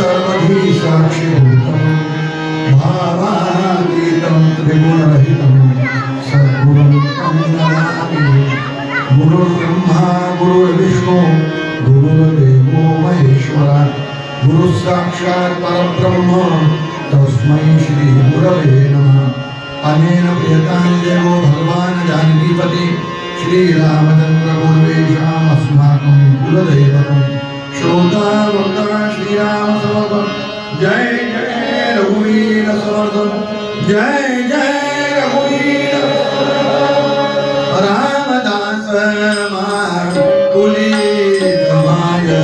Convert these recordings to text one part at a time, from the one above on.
सर्वधी साक्षीभूतं भावातीतं त्रिगुणरहितं सद्गुरुं तं नमामि। गुरुर्ब्रह्मा गुरुर्विष्णु गुरुर्देवो महेश्वरा गुरु साक्षात् परब्रह्म तस्मै श्री गुरवे नमः। अनेन प्रियतां देवो भगवान् जानकीपति श्रीरामचन्द्र गुरुवेशाम् अस्माकं कुलदैवतं श्रोता श्रीराम समर्पण। जय जय रघुवीर समर्पण जय जय रघुवीर रामदास कुलीत माय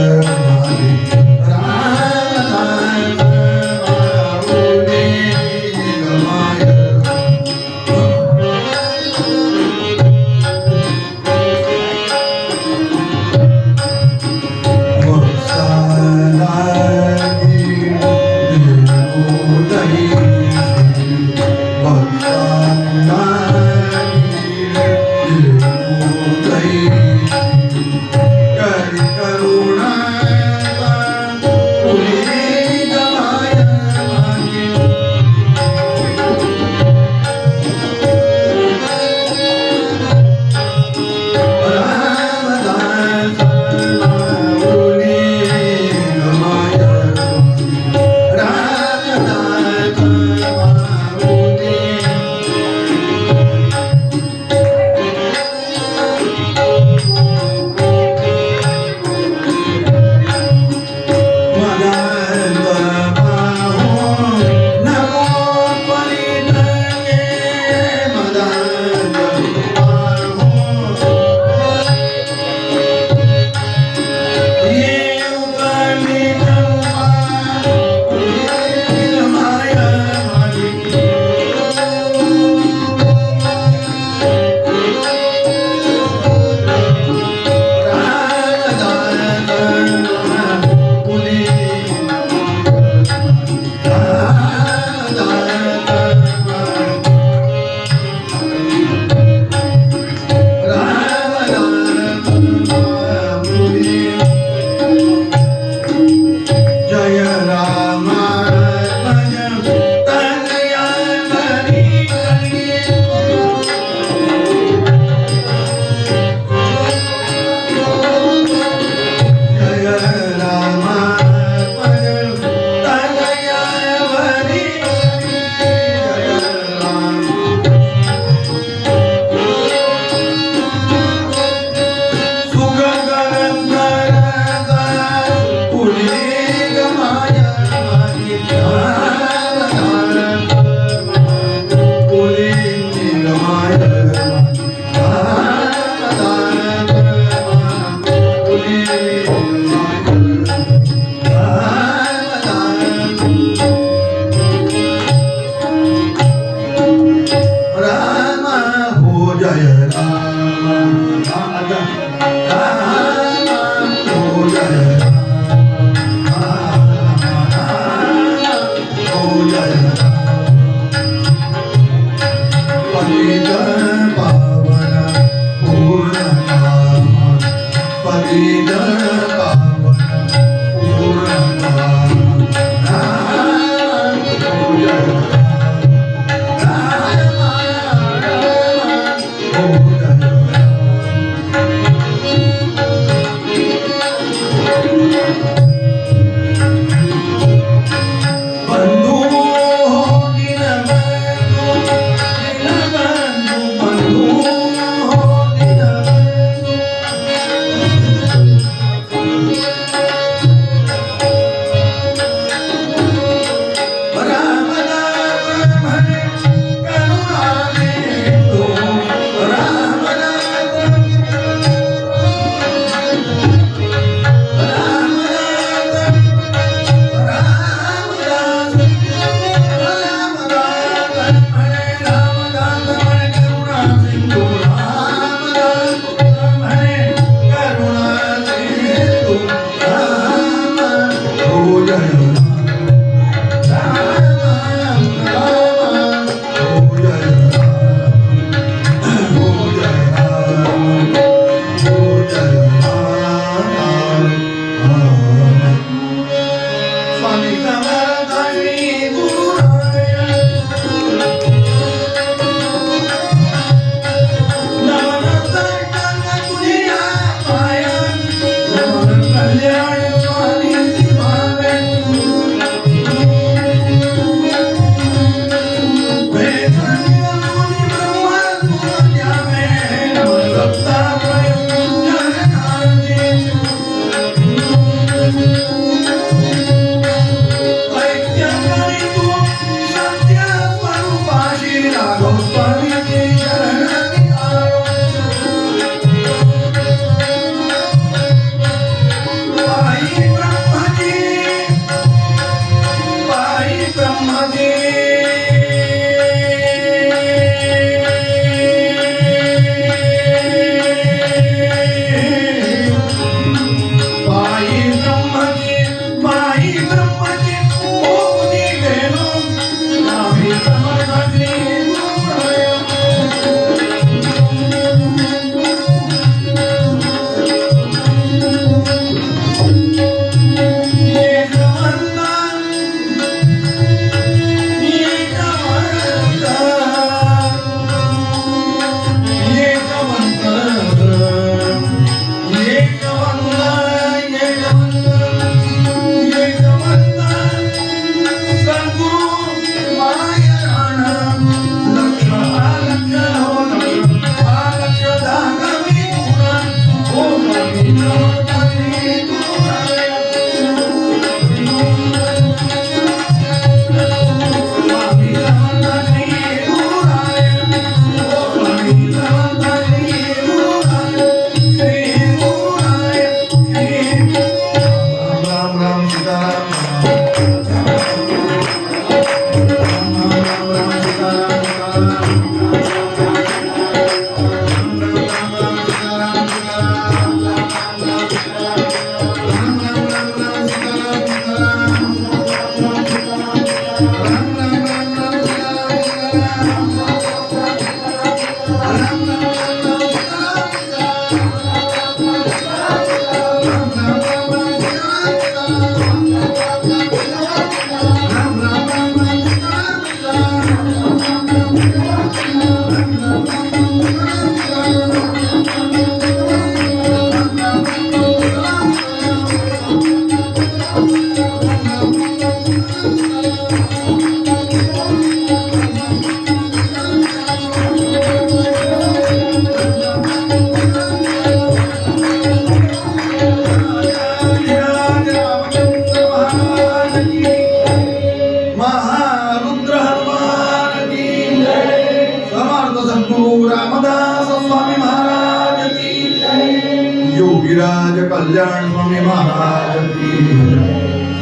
कल्याण स्वामी महाराज की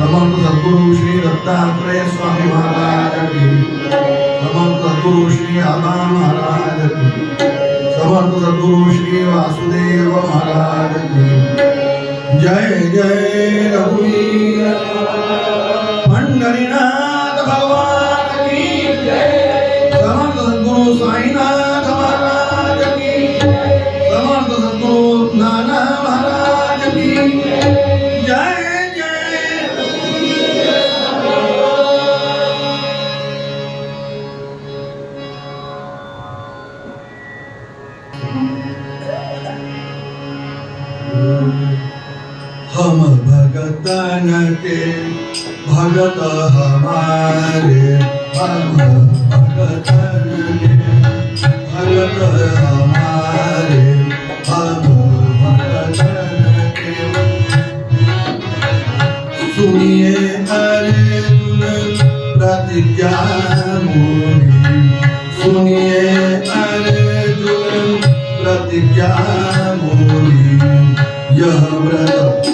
समर्थ सद्गुरु श्री दत्तात्रेय स्वामी महाराज की समर्थ सद्गुरु श्री आबा महाराज की समर्थ सद्गुरु श्री वासुदेव महाराज की जय जय रघुवीर पंढरीनाथ भगवान की जय समर्थ सद्गुरु साईनाथ महाराज की समर्थ सद्गुरु नाना महाराज की जय जय हम भगतन के भगत हमारे हम भगतन के भगत हमारे हम भगतन के सुनिए अर्जुन प्रतिज्ञा मोरी सुनिए अर्जुन प्रतिज्ञा मोरी यह व्रत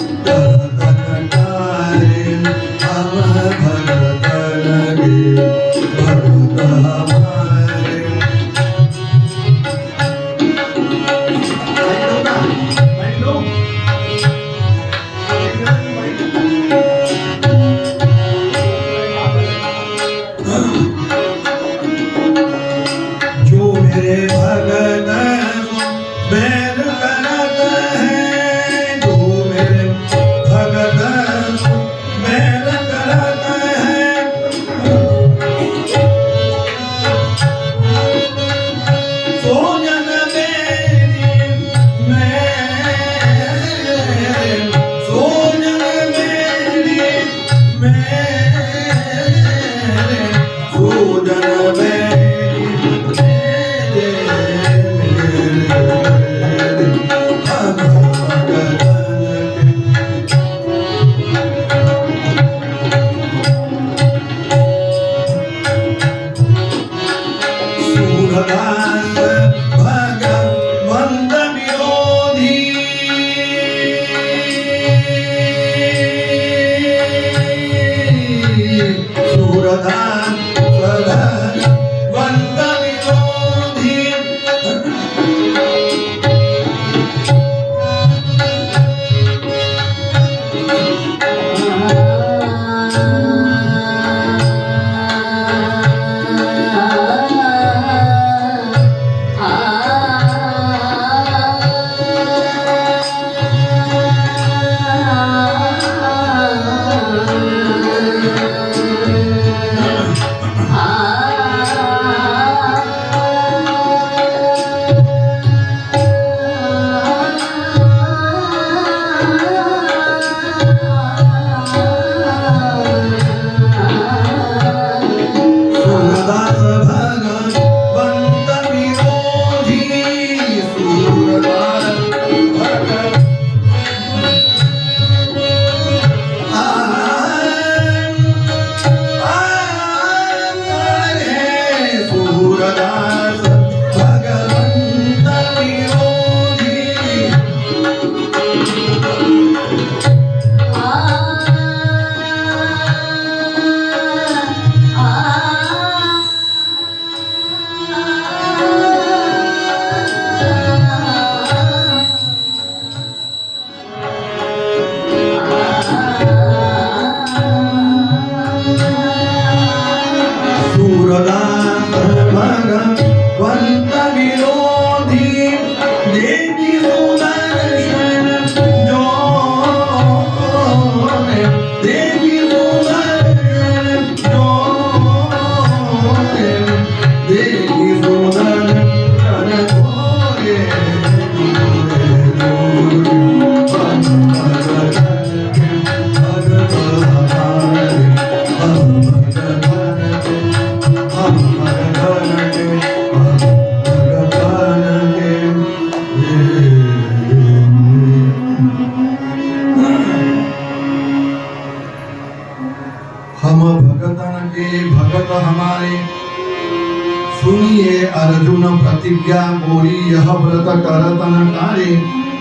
सुनिए अर्जुन प्रतिज्ञा मोरी यह व्रत करतन तारे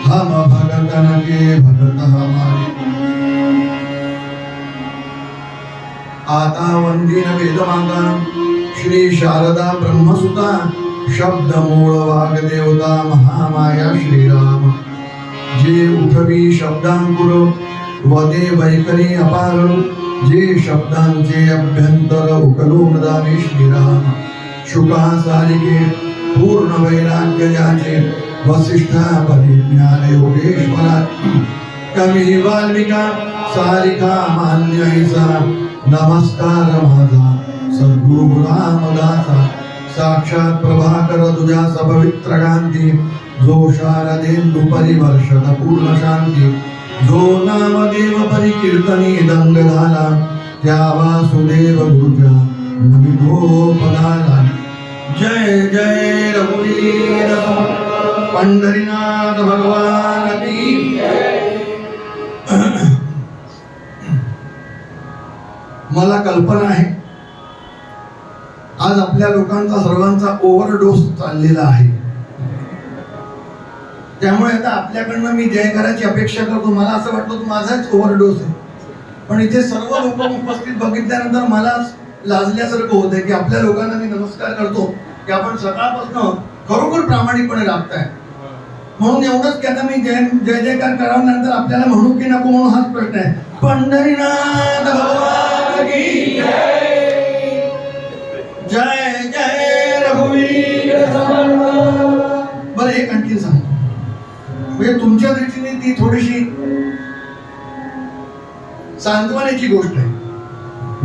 हम भगतन के भगत हमारे। आता वंदीन वेदमाता श्री शारदा ब्रह्मसुता शब्द मूळ वाग्देवता महामाया श्रीराम। जे उठवी शब्दांकुर वदे वैखरी अपार, जे शब्दांचे अभ्यंतर उकलो मृदामी श्रीराम। शुका सारिके पूर्ण वैराग्य याचे वसिष्ठा परिज्ञान योगेश्वरा। कवी वाल्मिका सारिका मान्य ऐसा, नमस्कार माझा सद्गुरु रामदासा। साक्षात प्रभाकर तुझ्या सपवित्र कांती, जो शारदेंदु परिवर्षत पूर्ण शांती। जो नामदेव परिकीर्तनी दंग झाला, त्या वासुदेव गुरुच्या नमितो पदाला। जय जय रघुवीर पंढरीनाथ भगवान की मला कल्पना आहे आज आपल्या लोकांचा सर्वांचा ओव्हरडोस चाललेला आहे, त्यामुळे आता आपल्याकडनं मी जयकाराची अपेक्षा करतो। मला असं वाटलं की माझाच ओव्हरडोस आहे, पण इथे सर्व लोक उपस्थित बघितल्यानंतर मला लाजल्यासारखं होतंय की आपल्या लोकांना मी नमस्कार करतो की आपण सकाळपासून खरोखर प्रामाणिकपणे राबताय। म्हणून एवढंच की आता मी जय जयकार करावल्यानंतर आपल्याला म्हणू की नको म्हणून हाच प्रश्न आहे। पंढरीनाथ भगवान की जय जय रघुवीर समर्थ। बरं एक आणखी सांगतो, म्हणजे तुमच्या दृष्टीने ती थोडीशी सांत्वनाची गोष्ट आहे।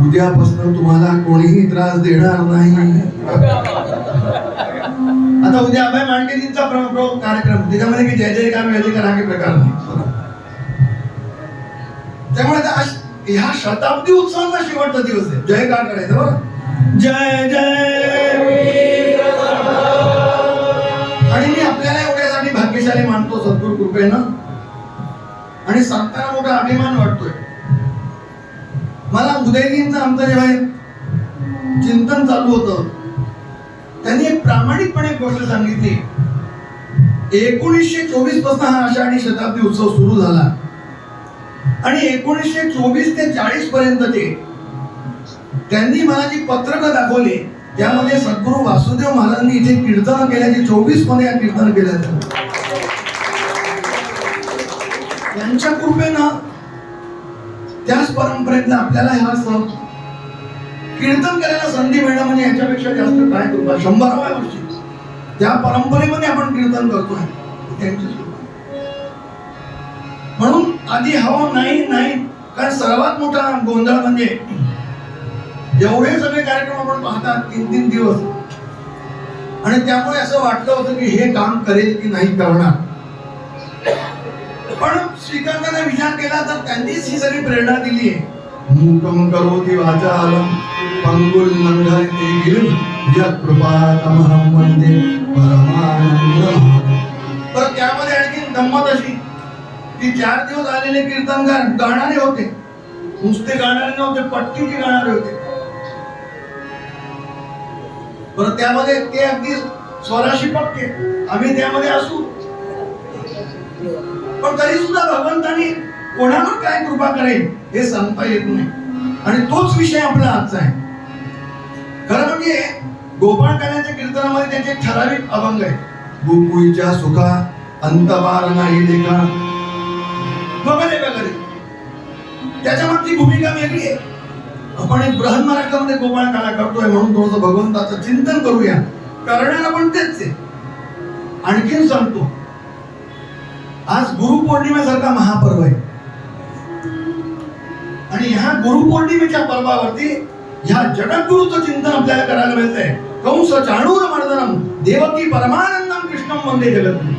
उद्यापासून तुम्हाला कोणीही त्रास देणार नाही। आता उद्या अभय मांडकेजींचा कार्यक्रम, त्याच्यामध्ये की जय जयकार हा काही प्रकार नाही। त्यामुळे ह्या शताब्दी उत्सवाचा शेवटचा दिवस आहे, जयकार करायचं बरं। जय जय। आणि मी आपल्याला एवढ्यासाठी भाग्यशाली मानतो सद्गुरु कृपेनं, आणि सांगताना मोठा अभिमान वाटतोय मला। उदयजींचं आमचं जेव्हा चिंतन चालू होतं, त्यांनी एक प्रामाणिकपणे गोष्ट सांगितली। 1924 पासून हा आषाढी शताब्दी उत्सव सुरू झाला, आणि 1924 ते 40 पर्यंत त्यांनी मला जी पत्रकं दाखवली, त्यामध्ये सद्गुरु वासुदेव महाराजांनी इथे कीर्तन केल्याचे 24 मध्ये या कीर्तन केल्याचं त्यांच्या कृपेनं त्याच परंपरेतला आपल्याला ह्या कीर्तन करायला संधी मिळणं म्हणजे याच्यापेक्षा जास्त काय कृपा। 100व्या वर्षी त्या परंपरेमध्ये आपण कीर्तन करतोय, त्यांची कृपा। म्हणून आधी हवं नाही, कारण सर्वात मोठा गोंधळ म्हणजे एवढे सगळे कार्यक्रम आपण पाहतात 3-3 दिवस, आणि त्यामुळे असं वाटलं होतं की हे काम करेल की नाही करणार। पण श्रीकांताने विचार केला तर त्यांनीच ही सगळी प्रेरणा दिली आहे। मूकं करोति वाचालं पंगुल लंघयते गिरिं यत्कृपातमहं वन्दे परमानंदमाधवं। तर त्यामध्ये आणखी गंमत अशी की 4 दिवस आलेले कीर्तनकार गाणारे होते, नुसते गाणारे नव्हते, पट्टीचे गाणारे होते। बरं त्यामध्ये ते अगदी स्वराशी पक्के, आम्ही त्यामध्ये असू, पण तरी सुद्धा भगवंतानी कोणावर काय कृपा करेल हे सांगता येत नाही। आणि तोच विषय आपला आजचा आहे। खरं म्हणजे गोपाळ काल्याच्या कीर्तनामध्ये त्यांचे ठराविक अभंग आहेत। गोकुळीच्या सुखा अंतपार नाही लेखा वगैरे वगैरे, त्याच्या मागची भूमिका वेगळी आहे। आपण एक बृहन्मराठामध्ये गोपाळ काला करतोय म्हणून थोडंसं भगवंताचं चिंतन करूया, करणार आपण तेच आहे। आणखीन सांगतो, आज गुरुपौर्णिमेसारखा महापर्व आहे, आणि ह्या गुरुपौर्णिमेच्या पर्वावरती ह्या जगद्गुरूचं चिंतन आपल्याला करायला मिळतंय। कंस चाणूर मर्दनम देवकी परमानंदम कृष्णम वंदे जगद्गुरु,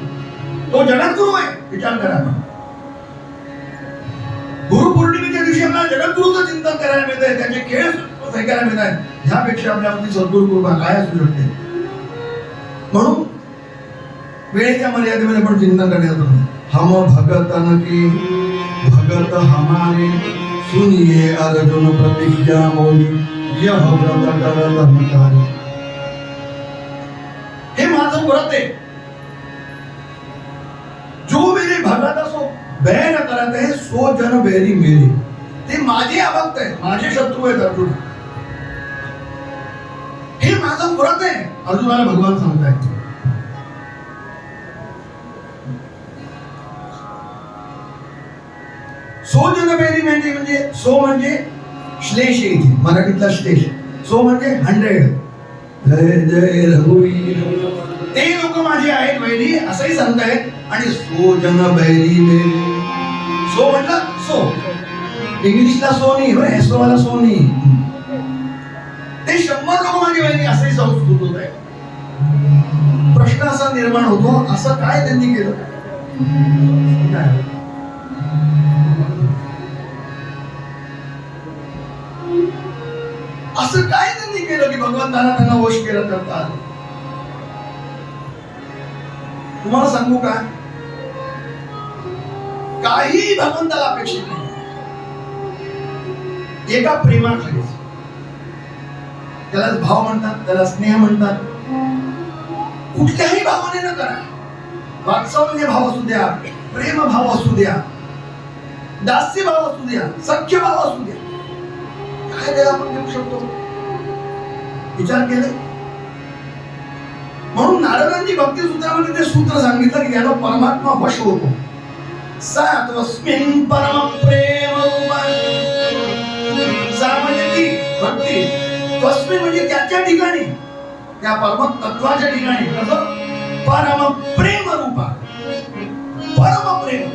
तो जगद्गुरु आहे, विचार करा। गुरुपौर्णिमेच्या दिवशी आपल्याला जगद्गुरूचं चिंतन करायला मिळतंय, त्याचे खेळ ऐकायला मिळत आहेत, ह्यापेक्षा आपल्यावरती सद्गुरु कृपा काय असू शकते। म्हणून वेळेच्या मर्यादेमध्ये आपण चिंतन करण्यात हम भगतन की भगत हमारे, सुनिए अर्जुन प्रतिज्ञा मोदी यह व्रत करत हमारे। हे माझं व्रत आहे, जो मेरे भगत असो बैर करत आहे सो जन बैरी मेरे. ते माझे अभक्त आहेत, माझे शत्रू आहेत अर्जुन. हे माझं व्रत आहे अर्जुनाला भगवान सांगतायत. सो जन बैरी म्हणजे सो म्हणजे श्लेष येते मराठीतला श्लेष. सो म्हणजे 100. जय जय रघुवीर. ते लोक माझे आहेत वैरी असंही सांगतायत. आणि सो जन बैरी मेरे. सो म्हटलं सो, इंग्लिशला सो नाही बरं, एसो वाला सो नाही. ते 100 लोक माझे वैरी असंही संस्कृत होत आहे. प्रश्न असा निर्माण होतो, असं काय त्यांनी केलं? असं काय त्यांनी केलं की भगवंतांना त्यांना वश केलं करतात? तुम्हाला सांगू का, काही भगवंताला अपेक्षित नाही. एका प्रेमाखालीच, त्याला भाव म्हणतात, त्याला स्नेह म्हणतात. कुठल्याही भावाने न करा. वात्सल्य भाव असू द्या, प्रेम भाव असू द्या, दास्य भाव असू द्या, सख्य भाव असू द्या, काय त्याला आपण देऊ शकतो? विचार केले? म्हणून नारदांनी भक्ती सूत्रामध्ये ते सूत्र सांगितलं की याला परमात्मा वश होतो. सात्वस्मिन् परम प्रेम सा म्हणजे ती भक्ती, तस्मिन् म्हणजे त्याच्या ठिकाणी, त्या परम तत्वाच्या ठिकाणी. कसं? परम प्रेम रूपा. परम प्रेम,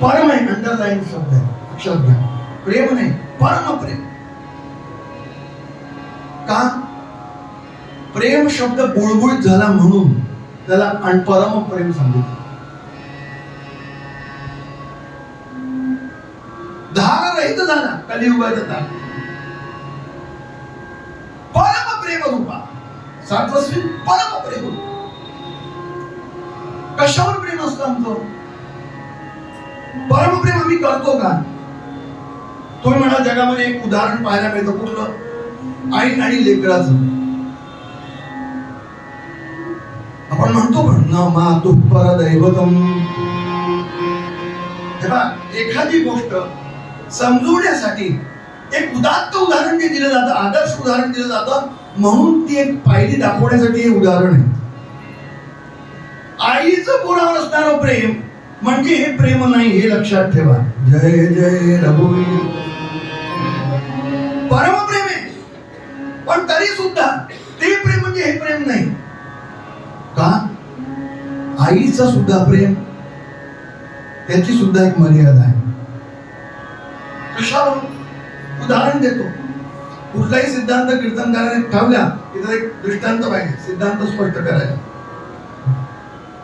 परम आहे अंडरलाईन शब्द आहे, अक्षर घ्या. प्रेम नाही, परम प्रेम. का? प्रेम शब्द बुळबुळीत झाला म्हणून त्याला परम प्रेम सांगितलं. धार रहित झाला कलियुगाचा तार. परम प्रेम रूपा. सात्वस्मिन् परम प्रेम. कशावर प्रेम असतं आमचं? परम प्रेम आम्ही करतो का? तुम्ही म्हणा जगामध्ये एक उदाहरण पाहायला मिळतं. कुठलं? आई आणि लेकराचं. आपण म्हणतो पण न मातु परदैवतम. एखादी गोष्ट समजवण्यासाठी एक उदात्त उदाहरण जे दिलं जातं, आदर्श उदाहरण दिलं जातं, म्हणून ती एक पायरी दाखवण्यासाठी हे उदाहरण आहे. आईचं पोरावर असणारं प्रेम म्हणजे हे प्रेम नाही, हे लक्षात ठेवा. जय जय रघुवीर. परम प्रेम आहे, पण तरी सुद्धा ते प्रेम म्हणजे हे प्रेम नाही. का? आईचं सुद्धा प्रेम, त्याची सुद्धा एक मर्यादा आहे. कशावर? उदाहरण देतो. कुठलाही सिद्धांत कीर्तनकाराने ठेवला तिथं एक दृष्टांत पाहिजे, सिद्धांत स्पष्ट करायला.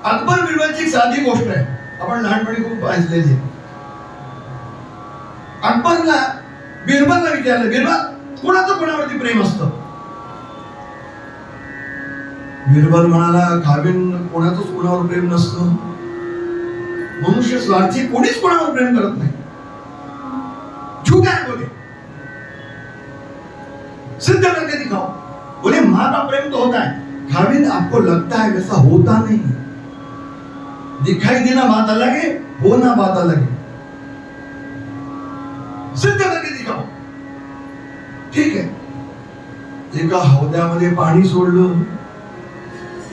अकबर बिरबलची साधी गोष्ट आहे, आपण लहानपणी खूप ऐकलेली. अकबरला बिरबलला विचारलं, बिरबल कोणाचं कोणावरती प्रेम असतं? बिरबल म्हणाला, खावीन कोणाचंच कोणावर प्रेम नसतं. मनुष्य स्वार्थी, कोणीच कोणावर प्रेम करत नाही. झूठ है बोले, सिद्ध करके दिखाओ. बोले माँ का प्रेम तो होता है, खाविंद आपको लगता है वैसा होता नहीं. दिखाई देना बात अलग है, होना बात अलग है. सिद्ध करके दिखाओ. ठीक है. एका हौद्यामध्ये पाणी सोडलं,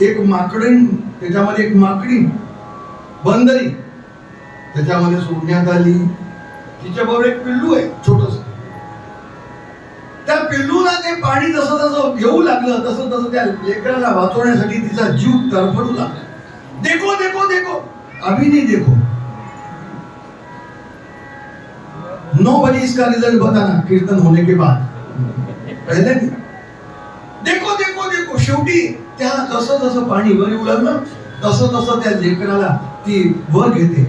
एक माकडे, त्याच्यामध्ये एक माकडी बंदरी त्याच्यामध्ये सोडण्यात आली. तिच्याबरोबर एक पिल्लू आहे छोटस. त्या पिल्लूला ते पाणी जसं जसं येऊ लागलं तसं तसं त्या लेकराला वाचवण्यासाठी तिचा जीव तरफडू लागला. देखो देखो देखो, अभी नहीं देखो. नोबडी इसका रिजल्ट बताना कीर्तन होने के बाद. पहले देखो देखो देखो. शेवटी त्या जसं जसं पाणी वर येऊ लागलं तसं तसं त्या लेकराला ती वर घेते,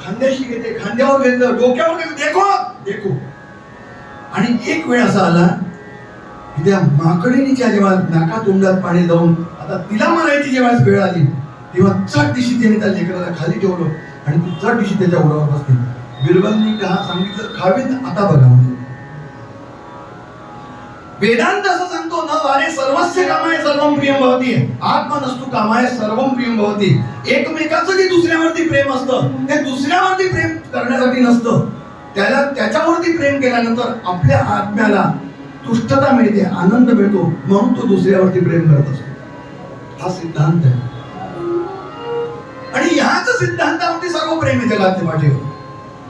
खांद्याशी घेते, खांद्यावर घेतलं, डोक्यावर घेतलं. देखो देखो. आणि एक वेळ असा आला की त्या माकडीच्या जेव्हा नाका तोंडात पाणी जाऊन आता तिला मारायची जेव्हा वेळ आली तेव्हा चट दिशी त्याने त्या लेकराला खाली ठेवलं आणि ती चट दिशी त्याच्या उरावर बसली. बिरबलनी का सांगितलं, खावीन आता बघा. वेदांत असं सांगतो न वारे सर्वस्य कामाय सर्वं प्रियं भवति आत्मनस्तु कामाय सर्वं प्रियं भवति. एकमेकाचं जे दुसऱ्यावरती प्रेम असतं ते दुसऱ्यावरती प्रेम करण्यासाठी नसतं, त्याला त्याच्यावरती प्रेम केल्यानंतर आपल्या आत्म्याला तुष्टता मिळते, आनंद मिळतो, म्हणून तो दुसऱ्यावरती प्रेम करत असतो. हा सिद्धांत आहे आणि ह्याच सिद्धांतावरती सर्व प्रेम आहे जगातल्या पाठीवर.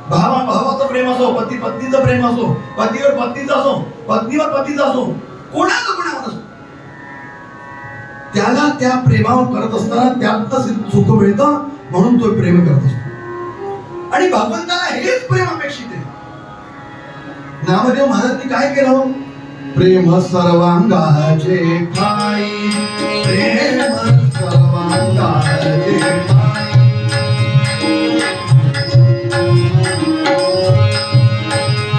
भावाचं प्रेम असो, पती पत्नीचं प्रेम असो, पतीवर पत्नीचं असो, पत्नीवर पतीचं असो, कोणावर असो, त्याला त्या प्रेमावर करत असताना त्यातच सुख मिळतं, म्हणून तो प्रेम करत असतो. आणि भगवंताला हेच प्रेम अपेक्षित आहे. नामदेव महाराजांनी काय केलं? प्रेम सर्वांगाचे ठाई, प्रेम सर्वांगाचे ठाई,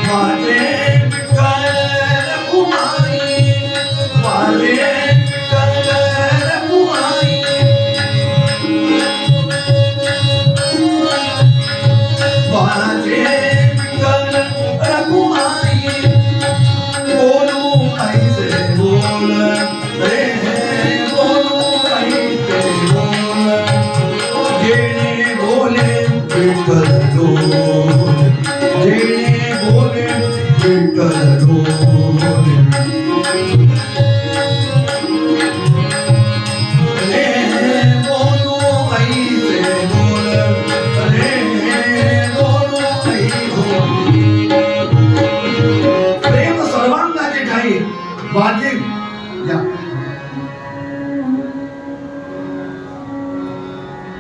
माझे विठ्ठल कुमारी, माझे विठ्ठल कुमारी, माझे विठ्ठल कुमारी, बोलू ऐसे बोल रे, बोलू ऐसे बोल, जेणे बोले विठ्ठल डोल, जेणे बोले विठ्ठल डोल, रे बोलू ऐसे बोल, रे बोलू ऐसे बोल. प्रेम सर्वांगाचे ठाई, वाजिब या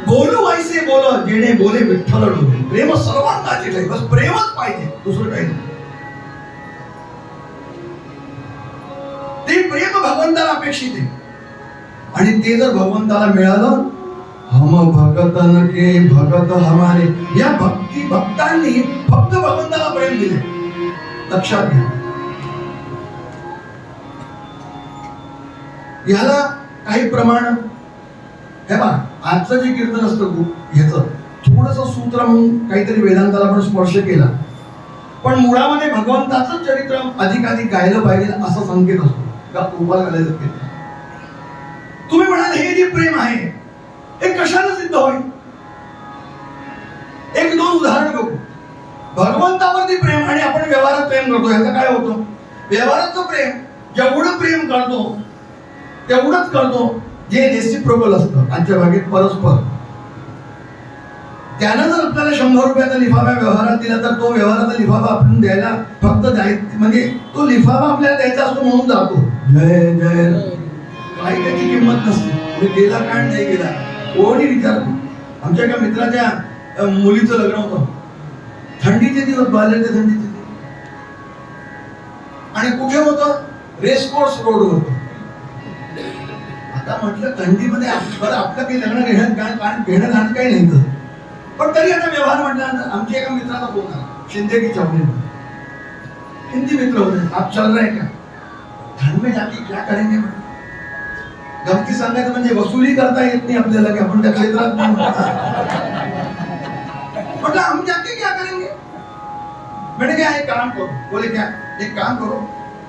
बोलू ऐसे बोल, जेणे बोले विठ्ठल डोले. प्रेम सर्वांगाचे ठाई, बस प्रेमच पाहिजे, दुसरं काही नाही. ते प्रेम भगवंताला अपेक्षित आहे आणि ते जर भगवंताला मिळालं, हम भगतन के भगत हमारे, या भक्तांनी फक्त भगवंताला प्रेम दिले. लक्षात घ्या, याला काही प्रमाण हे बा. आजचं जे कीर्तन असतं ह्याचं थोडस सूत्र म्हणून काहीतरी वेदांताला आपण स्पर्श केला, पण मुळामध्ये भगवंताचं चरित्र अधिकाधिक गायलं पाहिजे असा संकेत असतो का उभा घालायचं कीर्तन. तुम्ही म्हणाल हे जे प्रेम आहे हे कशाला सिद्ध होईल? एक दोन उदाहरण बघू. भगवंतावरती प्रेम आणि आपण व्यवहारात प्रेम करतो, ह्याचं काय होतं? व्यवहाराचं प्रेम जेवढं प्रेम करतो तेवढंच करतो जे रेसिप्रोकल असतं, आजच्या भागेत परस्पर. त्यानं जर आपल्याला 100 रुपयाचा लिफाफा व्यवहारात दिला तर तो व्यवहाराचा लिफाफा आपण द्यायला फक्त म्हणजे तो लिफाफा आपल्याला द्यायचा असतो म्हणून जातो. जय जय, काही त्याची किंमत नसते. गेला काय नाही गेला कोणी विचारतो. आमच्या एका मित्राच्या मुलीचं लग्न होतं, थंडीचे दिवस, बाल्याच्या थंडीचे दिवस, आणि कुठे होतं? रेसकोर्स रोड होतं. आता म्हटलं थंडीमध्ये बरं आपलं काही लग्न घेणं घाण काही नाही, पण तरी आता व्यवहार म्हटल्यानंतर आमच्या एका मित्राचा फोन आला, शिंदे की चौधरी, हिंदी मित्र होते. आप चल रहे क्या? ठंड में जाके क्या करेंगे? गमती सांगायचं म्हणजे वसुली करता येत नाही आपल्याला की आपण त्या क्षेत्रात नाही. म्हटलं हम जाके क्या करेंगे? मैंने क्या एक काम करो. बोले क्या? एक काम करो,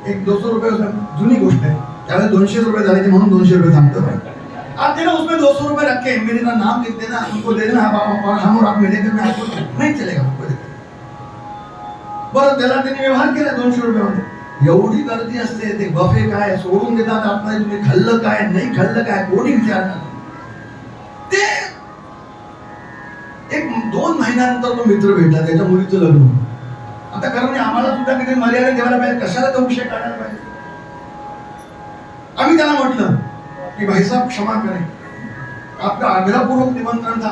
एक 200 रुपये, जुनी गोष्ट आहे त्यावेळेस 200 रुपये झाले थे म्हणून 200 रुपये सांगतो भाई. आप देना उसमें 200 रुपए रखे, मेरे ना नाम लिख देना, हमको दे देना, और हम और आप मिलेंगे, मैं आपको नहीं चलेगा हमको. बरं त्याला त्यांनी व्यवहार केला 200 रुपयामध्ये. एवढी गर्दी असते, ते बफे काय सोडून देतात आपल्याला, तुम्ही खाल्लं काय नाही खाल्लं काय कोणी विचारणार. ते एक 2 महिन्यानंतर तो मित्र भेटला, त्याच्या मुलीचं लग्न. आता कारण आम्हाला सुद्धा किती मर्यादा ठेवायला पाहिजे, कशाला तो विषय काढायला पाहिजे. आम्ही त्याला म्हटलं कि भाई साहब क्षमा करें, आपका आग्रहपूर्वक निमंत्रण था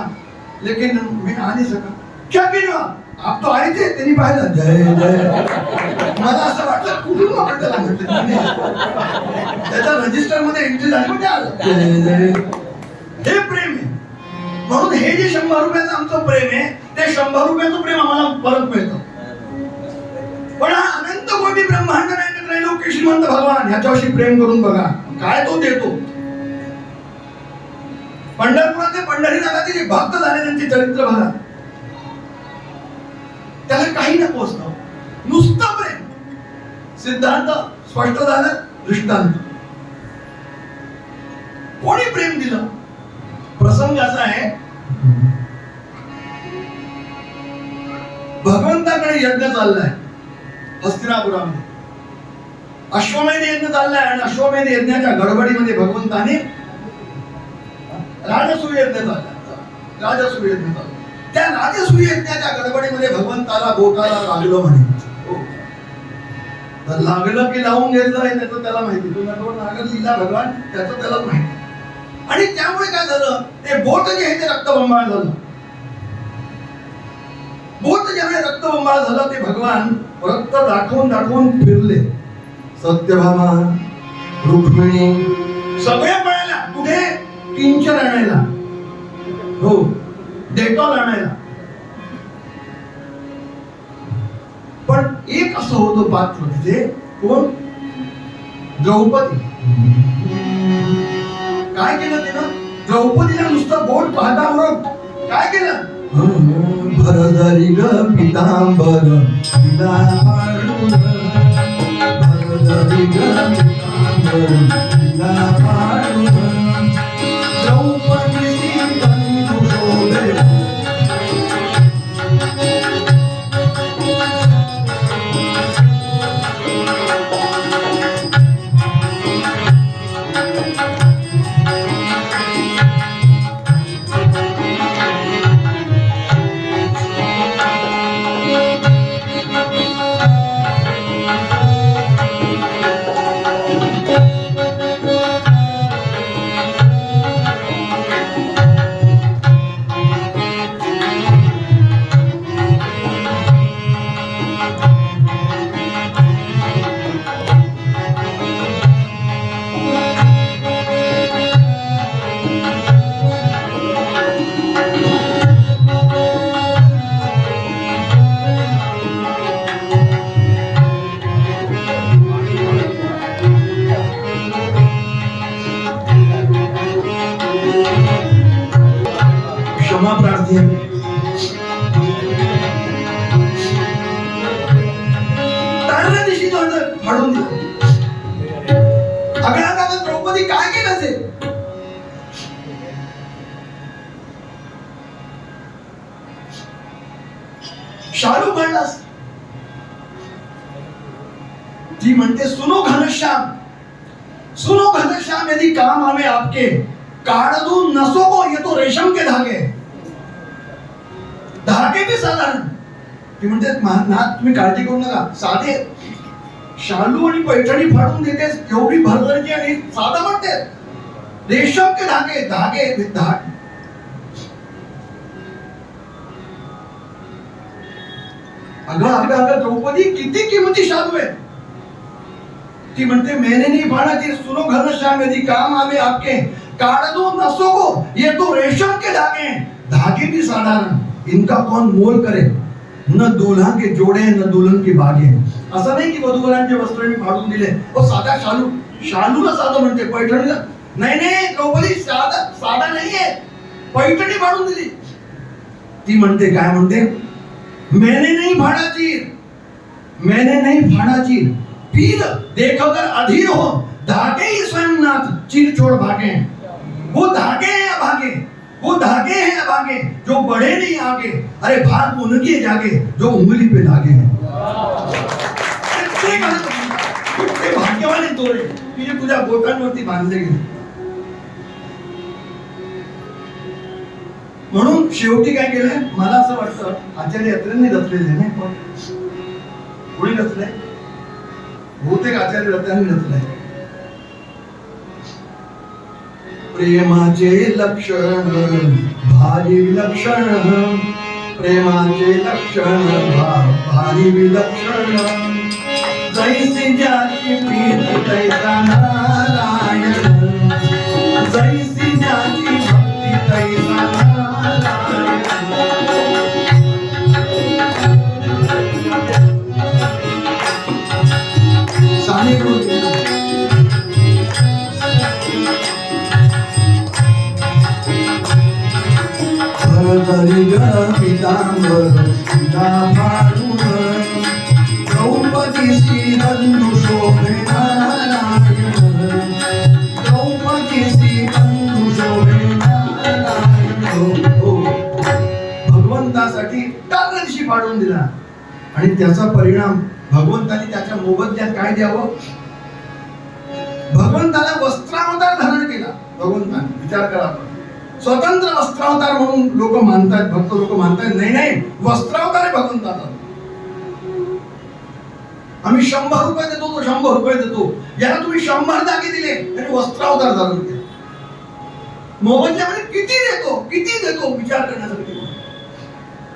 लेकिन मैं आ नहीं सका. क्या केलं? आप तो आए थे, त्यांनी पाहिलं. जय जय. मला असं वाटलं कुठून आपण त्याला म्हटलं, त्याच्या रजिस्टर मध्ये एंट्री झाली म्हणजे आलं. जय जय. हे प्रेम आहे. म्हणून हे जे 100 रुपयाचं आमचं प्रेम आहे ते 100 रुपयाचं प्रेम आम्हाला परत मिळतं. पण हा अनंत कोटी ब्रह्मांड नायक त्रैलोक्य श्रीमंत भगवान ह्याच्याशी प्रेम करून बघा काय तो देतो. पंढरपुरात पंढरीनाथाचे जे भक्त झाले त्यांचे चरित्र बघा, त्याला काही नको असतं, नुसतं प्रेम. सिद्धार्थ स्पष्ट झालं दृष्टांत. कोणी प्रेम दिलं? प्रसंग असा आहे, भगवंताकडे यज्ञ चाललाय हस्तिनापुरामध्ये. अश्वमेध यज्ञ चाललाय आणि अश्वमेध यज्ञाच्या गडबडीमध्ये भगवंताने राजसूय यज्ञ चाललाय. राजसूय यज्ञ चाललाय. त्या राजसूय यज्ञाच्या गडबडीमध्ये भगवंताला बोटाला लागलं म्हणे. तर लागलं की लावून घेतलं हे त्याचं त्याला माहिती. तो नागर लिहिला भगवान त्याचं त्यालाच माहिती. आणि त्यामुळे काय झालं, ते बोट जे आहे ते रक्तबंबाळ झालं. बोट ज्यावेळी रक्तबंबाळ झालं ते भगवान रक्त दाखवून दाखवून फिरले. सत्यभामा, रुक्मिणी सगळ्या पळाल्या. कुठे? किंचन आणायला, हो डेटॉल आणायला. पण एक असं होतं पात्र तिथे, कोण? द्रौपदी. काय केलं तिनं? द्रौपदीला नुसतं बोट पाहता बरोबर काय केलं? भरदरी ग पितांबर तिला पाडून, भरदरी ग पितांबर तिला पाडून, द्रौपदीची तंतु शोभे. क्षमा प्रार्थी तारण्या दिवशी फाडून दिला. अगळ्या द्रौपदी काय केलं ते? शालू काढलास. ती म्हणते सुनो घनश्याम, सुनो घनश्याम यदि काम आवे आपके, काढ़ दूं नसों को, ये तो रेशम के धागे. धागे भी साधारण. ती म्हणते नाथ तुम्ही काळजी करू नका, साधे शालू आणि पैठणी फाडून देतेस, एवढी भरभरची आणि साधा म्हणते रेशम के धागे. धागे अगं अगं अगं द्रौपदी किती किमती शालू आहे. ती म्हणते मैंने नहीं फाड़ा जी, सुनो घनश्याम यदि काम आवे आपके, काढ़ दूं नसों को, ये तो रेशम के धागे. धागे भी साधारण, इनका कौन मोल करे. न दूल्हा के जोड़े न दुल्हन की बागे. असं नाही की वधूवरांचे वस्त्र फाडून दिले. साधा शालू, शालूला साधा म्हणते, पैठणीला नाही. नाही द्रौपदी साधा नाहीये, पैठणी फाडून दिली. ती म्हणते काय म्हणते, मैंने नहीं फाड़ा चीर, मैंने नहीं फाड़ा चीर, पीर देखकर अधीर हो, धागे ही स्वयं नाथ चीर छोड़ भागे. वो धागे हैं अभागे, वो धागे हैं अभागे, जो बढ़े नहीं आगे. अरे भाग उनके जागे जो उंगली पे लागे हैं. ते भाग्यवान दोरे की जे तुझ्या बोटांवरती बांधले गेले. म्हणून शेवटी काय केलंय, मला असं वाटतं आचार्य यात्रेंनी रचलेले नाही, पण कोणी रचलंय? बहुतेक आचार्य रत्नांनी रचलंय. प्रेमाचे लक्षण भारी विलक्षण, प्रेमाचे लक्षण भारी विलक्षण, जैसी ज्याची प्रीत तैसा नारायण, जैसी ज्याची भक्ती तैसा नारायण. भरदरी ग पितांबर तिला फाडून, द्रौपदीची तंतु शोभे. आणि त्याचा परिणाम भगवंताने त्याच्या मोबदल्यात काय द्यावं? भगवंताला वस्त्रावतार धारण केला. भगवंताने विचार करा, स्वतंत्र वस्त्रावतार म्हणून लोक मानतात, भक्त लोक मानतात. नाही नाही, वस्त्रावतार आहे भगवंताचा. आम्ही 100 रुपये देतो, तो 100 रुपये देतो. याला तुम्ही 100 दागे दिले आणि वस्त्रावतार धारण केला. मोबदल्यामध्ये किती देतो, किती देतो विचार करण्यासाठी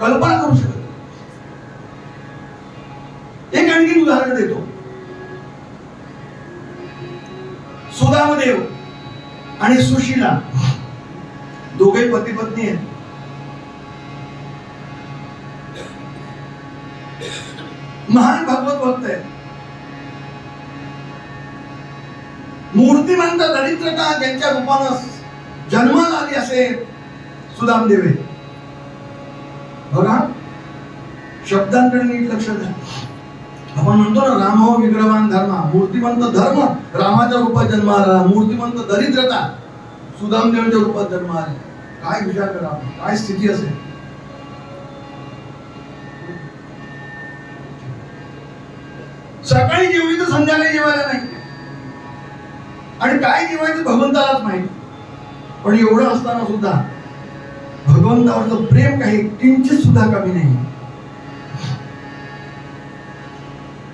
कल्पना करू शकत. एक आणखी उदाहरण देतो. सुदामदेव आणि सुशीला दोघे पती पत्नी आहेत. महान भागवत भक्त आहेत. मूर्तिमंत दरिद्रता ज्यांच्या रूपानं जन्माला आली असे सुदामदेव आहे. बघा, शब्दांकडे नीट लक्ष द्या. आपण म्हणतो ना, राम हो विग्रहवान धर्म. मूर्तिमंत धर्म रामाच्या रूपात जन्म आला, मूर्तिमंत दरिद्रता सुदामदेवांच्या रूपात जन्म आला. काय विचार करा, काय स्थिती असेल. सकाळी जेवली तर संध्याकाळी जेवायला नाही, आणि काय जेवायचं भगवंतालाच माहिती. पण एवढं असताना सुद्धा भगवंतावरचं प्रेम काही किंचित सुद्धा कमी नाही.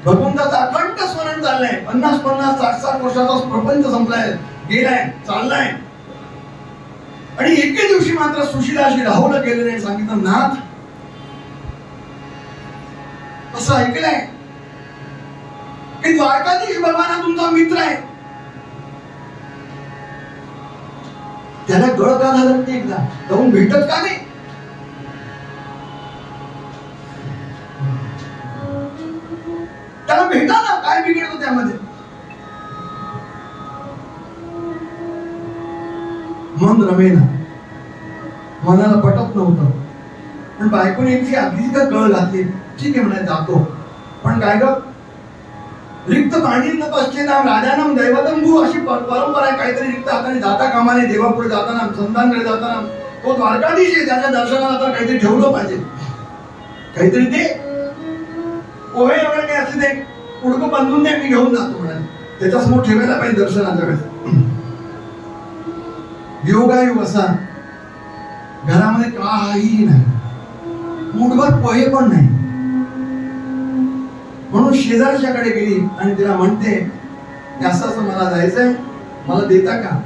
भगवंताचा अखंड स्मरण चाललंय. 50-50, 60-60 वर्षाचा प्रपंच संपलाय, गेलाय, चाललाय. आणि एके दिवशी मात्र सुशीलाशी राहुलं गेलेले आणि सांगितलं, नाथ, असं ऐकलंय की द्वारकाधीश भगवान हा तुमचा मित्र आहे. त्याला गळ का झालं नाही, एकदा जाऊन भेटत का नाही? त्याला भेटा ना, काय बिघडतं त्यामध्ये? मन रमेना, मनाला पटत नव्हतं. पण बायकोने एकशी अगदीच का गळ घातली. ठीक आहे म्हणे, जातो. पण काय ग, रिक्त पाणी न पश्चेताम राजानाम दैवतम भू, अशी परंपरा आहे. काहीतरी रिक्त हाताने जाता कामा नये. देवापुढे जाताना, संतांकडे जाताना, तो द्वारकाधीश आहे, त्याच्या दर्शनाला तर काहीतरी ठेवलं पाहिजे. काहीतरी ते पोहे वगैरे काही असले ते उडकं बांधून दे, मी घेऊन जातो म्हणाले. त्याच्यासमोर ठेवायला पाहिजे दर्शनाच्या वेळेस. योगायोग असा, घरामध्ये काही नाही, मुठभर पोहे पण नाही. म्हणून शेजारच्याकडे गेली आणि तिला म्हणते, असं असं मला जायचंय, मला देता का?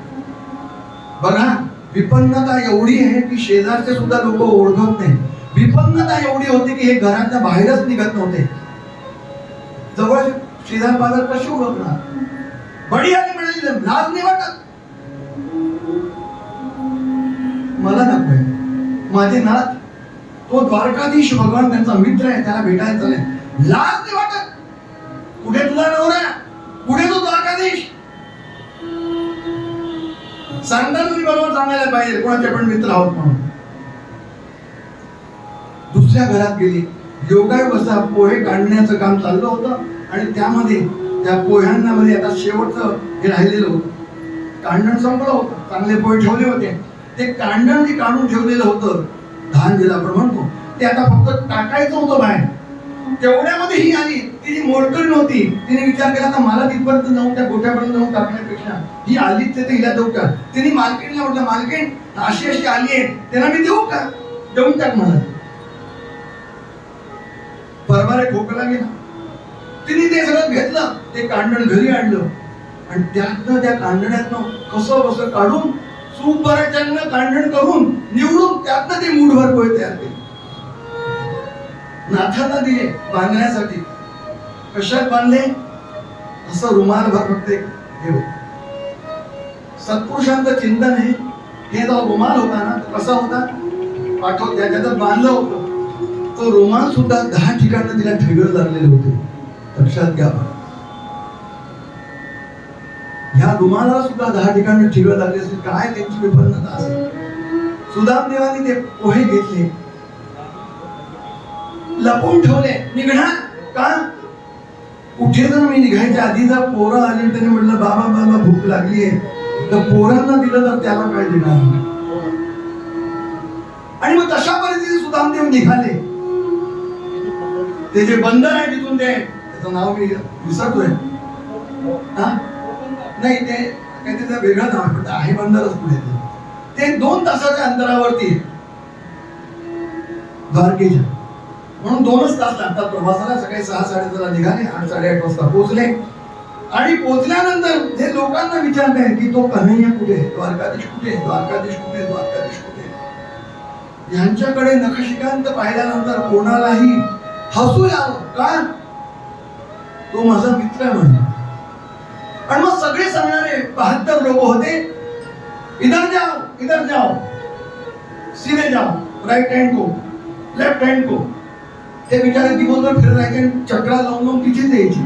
बघा, विपन्नता एवढी आहे की शेजारचे सुद्धा लोक ओळखत नाही. विपन्नता एवढी होती की हे घराच्या बाहेरच निघत नव्हते. जवळ शेजार बाजार कशी ओळखणार? बडी आली म्हणाली, लाज नाही वाटत? मला नकोय. माझे नाथ, तो द्वारकाधीश भगवान त्यांचा मित्र आहे, त्याला भेटायला चालेल. लाज नाही वाटत? कुठे तुझा नवरा, कुठे तो द्वारकाधीश? सांगता तुम्ही बरोबर सांगायला पाहिजे, कोणाचे पण मित्र आहोत म्हणून. दुसऱ्या घरात गेली. योगायोग असा, पोहे काढण्याचं काम चाललं होतं आणि त्यामध्ये त्या पोह्यांना मध्ये आता शेवटचं हे राहिलेलं होतं. कांडण संपलं होतं, चांगले पोहे ठेवले होते. ते कांडण जे काढून ठेवलेलं होतं, धान ज्याला आपण म्हणतो, ते आता फक्त टाकायचं होतं बाहेर. तेवढ्यामध्ये ही आली. तिची मोलकरी नव्हती. तिने विचार केला, तर मला तिथपर्यंत जाऊन त्या गोठ्यापर्यंत जाऊन टाकण्यापेक्षा ही आलीच ते हिला देऊ का? तिने मालकीणला म्हटलं, मालकीण अशी अशी आली आहे, त्यांना मी देऊ का? देऊन टाक मला. परवारे खोकला गेला. तिने ते सगळं घेतलं, ते कांडण घरी आणलं आणि त्यातनं त्या कांडण्यातनं कसं कसं काढून सुपराच्यानं कांडण करून निवडून त्यातनं ते मूठभर पोहे तयार केले. नाथांना दिले बांधण्यासाठी. कशात बांधले? असं रुमाल भर फक्त हे होत. सत्पुरुषांचं चिंतन आहे. हे जो रुमाल होता ना, कसा होता? पाठव त्याच्यात बांधलं होतं. तो रुमाल सुद्धा 10 ठिकाणी तिला ठिगळ लागलेले होते. लक्षात घ्या, ह्या रुमाला सुद्धा 10 ठिकाणी ठिगळ लागले असेल. काय त्यांची विपन्नता असेल. सुदामदेवानी ते पोहे घेतले, लपवून ठेवले. निघणार का? कुठे जर मी निघायच्या आधी जर पोरं आली, त्याने म्हटलं, बाबा मला भूक लागली आहे, तर पोरांना दिलं तर त्याला काय देणार? आणि मग तशा परिस्थितीत सुदामदेव निघाले. ते जे बंदर आहे तिथून ते त्याचं नाव मी विसरतोय, नाही ते काही त्याचं वेगळं नाव आहे, पण आहे बंदरच पुढे ते 2 तासाच्या अंतरावरती द्वारकेच्या, म्हणून 2च तास लागतात प्रवासाला. सकाळी 6-6:30 निघाले, 8-8:30 वाजता पोहोचले. आणि पोहोचल्यानंतर हे लोकांना विचारताय की तो कन्हैया कुठे, द्वारकाधीश कुठे, द्वारकाधीश कुठे, द्वारकाधीश कुठे. यांच्याकडे नखशिकांत पाहिल्यानंतर कोणालाही हसू यावं, का तो माझा मित्र आहे म्हणून. आणि मग सगळे सांगणारे 72 लोक होते, इधर जाओ, इधर जाओ, सीधे जाओ, राइट हैंड को, लेफ्ट हैंड को. ते बिचारे दिवसभर फिरत राहायचे, चक्रा लावून तिथेच यायची.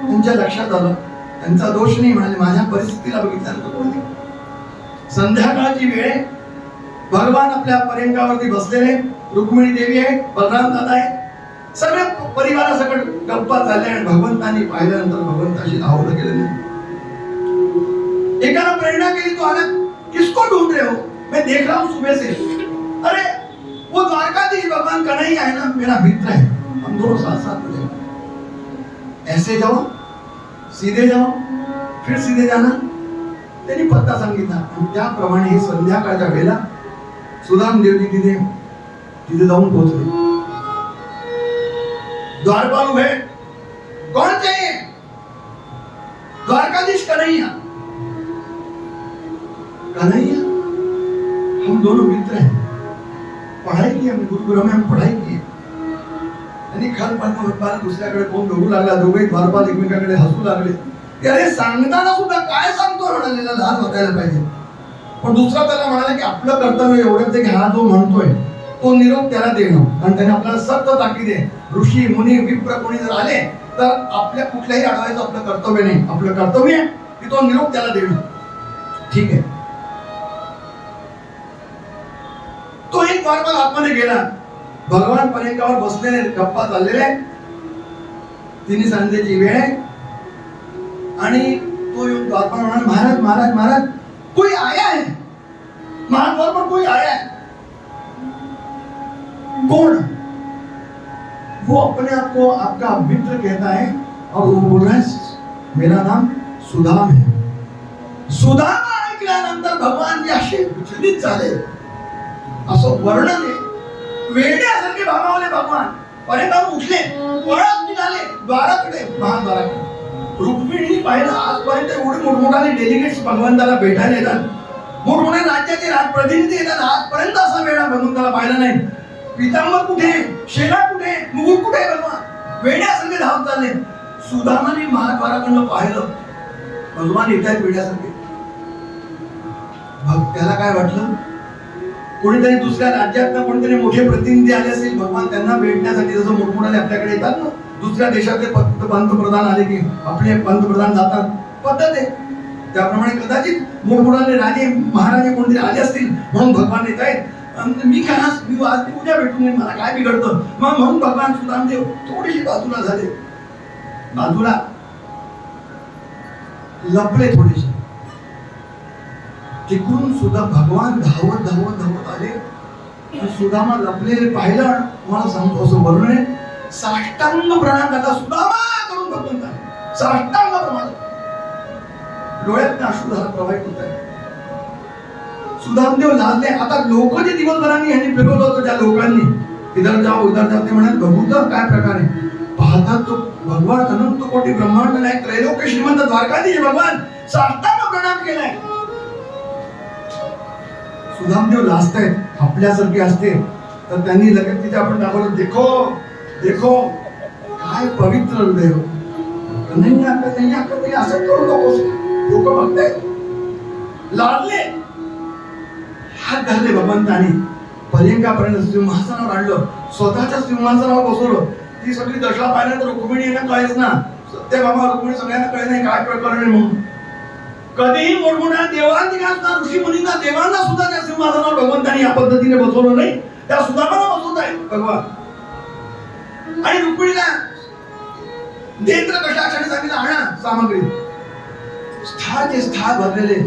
तुमच्या लक्षात आलं त्यांचा दोष नाही, म्हणाले माझ्या परिस्थितीला बघितल्यानंतर कोणती. संध्याकाळची वेळ, भगवान आपल्या पर्यंकावरती बसलेले, रुक्मिणी देवी आहे, बलराम दादा आहे, सगळे परिवारासकट गप्पा चालले. आणि भगवंतांनी पाहिल्यानंतर भगवंताशी आवडलं गेलं नाही. एकाला प्रेरणा केली, तो आला, किसको ढूंढ रहे हो, मैं देख रहा हूं सुबह से. अरे वो द्वारकाधीश भगवान कन्हैया है ना, मेरा मित्र है, हम दोनों साथ साथ में जाएंगे. ऐसे जाओ, सीधे जाओ, फिर सीधे जाना. त्यांनी पत्ता सांगितला. आणि त्याप्रमाणे हे संध्याकाळच्या वेळेला सुदाम देवजी तिथे जाऊन पोहोचले. द्वारपाल उभे, कौन चाहिए? द्वारकाधीश कन्हैया. कन्हैया, हम दोनों मित्र हैं, पढ़ाई की हमने, गुरुकुल में हम पढ़ाई की. आणि खालपान दुसऱ्याकडे कोण बघू लागला. दोघे द्वारपाल एकमेकांकडे हसू लागले. अरे सांगताना सुद्धा काय सांगतो म्हणालेला, लहान वाटायला पाहिजे. पण दुसरा त्याला म्हणाला की आपलं कर्तव्य एवढंच आहे की हा जो म्हणतोय तो निरोप त्याला देणं. कारण त्याने आपल्याला सक्त ताकीद आहे, ऋषी मुनी विप्र कोणी जर आले तर आपल्या कुठल्याही अडवायचं आपलं कर्तव्य नाही. आपलं कर्तव्य आहे की तो निरोप त्याला देणं. ठीक आहे. तो एक द्वारपाल आतमध्ये गेला. भगवान पर्यंकावर बसलेले, गप्पा चाललेले. तिन्ही संध्येची वेळ आहे. आणि तो येऊन द्वारपाल म्हणाला, महाराज महाराज महाराज कोई आया है, महाद्वार पर कोई आया है. कौन? वो अपने आप को आपका मित्र कहता है और वो बोल रहा है मेरा नाम सुदाम है. सुदाम ऐकल्यानंतर भगवान असे विचलित झाले. असं वर्णन आहे. वेड्यासारखे भागावले भगवान. पर्यंकावर उठले, पळत निघाले द्वाराकडे, महाद्वाराकडे. रुक्मिणीने पाहिलं आजपर्यंत एवढे मोठमोठाले डेलिगेट्स भगवंताला भेटायला येतात, मोठमोठ्या राज्याचे राजप्रतिनिधी येतात. आजपर्यंत असा वेळा भगवंताला पाहिला नाही. पितांबर कुठे, शेला कुठे, मुकुट कुठे, भगवान वेड्यासारखे धावत चालले. सुदामाने महाद्वाराकडनं पाहिलं, भगवान येत आहेत वेड्यासारखे. त्याला काय वाटलं, कोणीतरी दुसऱ्या राज्यात कोणीतरी मोठे प्रतिनिधी आले असेल, भगवान त्यांना भेटण्यासाठी जसं मोठमोठाले आपल्याकडे येतात ना, दुसऱ्या देशातले पंतप्रधान आले की आपले पंतप्रधान जातात, पद्धत आहे. त्याप्रमाणे कदाचित मोठमोठाले राजे महाराजे कोणतरी आले असतील म्हणून भगवान येत आहेत. मी आज उद्या भेटून येईन, मला काय बिघडतं. मग म्हणून भगवान सुदामदेव थोडीशी बाजूला झाले, बाजूला लपले थोडेसे. तिकडून सुद्धा भगवान धावत धावत धावत आले. सुदामा लपलेले पाहिलं. मला सांगतो असं वर्णन आहे, साष्टांग प्रणाम करता सुदामा करून भगवंता साष्टांग प्रणाम. डोळ्यात अश्रुधारा प्रवाहित होत आहे. सुदामदेव लाजले. आता लोक जे दिवसभरांनी यांनी फिरवलं होतं, त्या लोकांनी इधर जाओ ते म्हणाल, बघू तर काय प्रकार आहे. पाहतात तो भगवान अनंत कोटी ब्रह्मांड नाही, त्रैलोक्य श्रीमंत द्वारकाधीश भगवान साष्टांग प्रणाम केलाय. सुदामदेव लाजतायत. आपल्यासारखे असते तर त्यांनी लगेच तिथे आपण दाखवलं, देखो देखो काय पवित्र हृदय. नाही असं करू नकोस, लोक बघतायत. लाजले, हात धरले भगवंतानी, पर्यंकापर्यंत सिंहासनावर आणलं, स्वतःच्या सिंहासनावर बसवलं. ती सगळी दशा पाहिल्यानंतर रुक्मिणी यांना कळेच ना, सत्यभामा रुक्मिणी सगळ्यांना कळे नाही काय प्रकरण आहे म्हणून. कधीही मोठमोठ्या देवांना सुद्धा, ऋषी मुनींना, देवांना सुद्धा त्या सिंहासनावर भगवंतानी या पद्धतीने बसवलं नाही. त्या सुदामाला बसवत आहे भगवान. आणि रुक्मिणीला नेत्र कटाक्षाने सांगितलं, आणा सामग्री. स्थाचे स्था भरलेले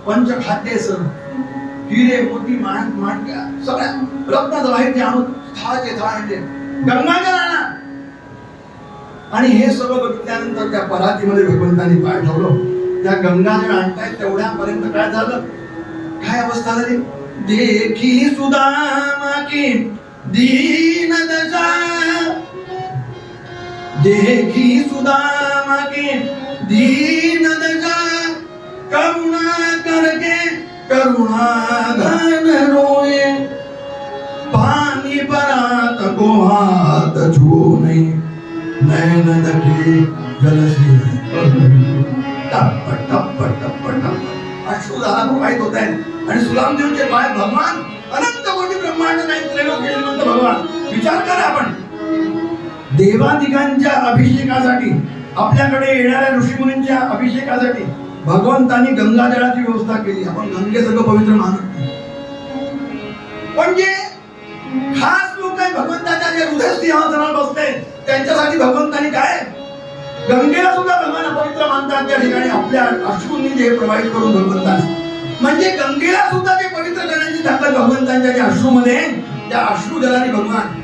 पंचखाद्य सर्व हिरे मोती माणक्या सगळ्या रत्नाचं बाहेर आणून थाळाचे थाळ आणले, गंगाजल आणा. आणि हे सगळं बघितल्यानंतर त्या परातीमध्ये भगवंतांनी पाय ठेवलं. त्या गंगाजल आणतायत तेवढ्यापर्यंत काय झालं, काय अवस्था झाली. देखी सुदामा की दीन दशा, देखी सुदामा की दीन दशा, करुणा करके करुणा धन रोए, पानी परात को हाथ छुओ नहीं, नैन दखे जलसी टप टप टप टप अश्रुधारा प्रवाहित होत आहेत. आणि सुदामदेवचे पाय भगवान अनंत कोटी ब्रह्मांड नाही त्रैलोक श्रीमंत भगवान. विचार करा आपण, देवादिकांच्या अभिषेकासाठी, आपल्याकडे येणाऱ्या ऋषीमुनींच्या अभिषेकासाठी भगवंतांनी गंगाजळाची व्यवस्था केली. आपण गंगेसर्व पवित्र मानत नाही, पण जे खास लोक आहे भगवंताच्या जे हृदय सिंहासनावर बसले त्यांच्यासाठी भगवंतांनी काय, गंगेला सुद्धा भगवान अपवित्र मानतात. त्या ठिकाणी आपल्या अश्रूंनी जे प्रवाहित करून भगवंतांनी, म्हणजे गंगेला सुद्धा ते पवित्र करण्याची ताकद भगवंतांच्या जे अश्रूमध्ये, त्या अश्रू जलाने भगवान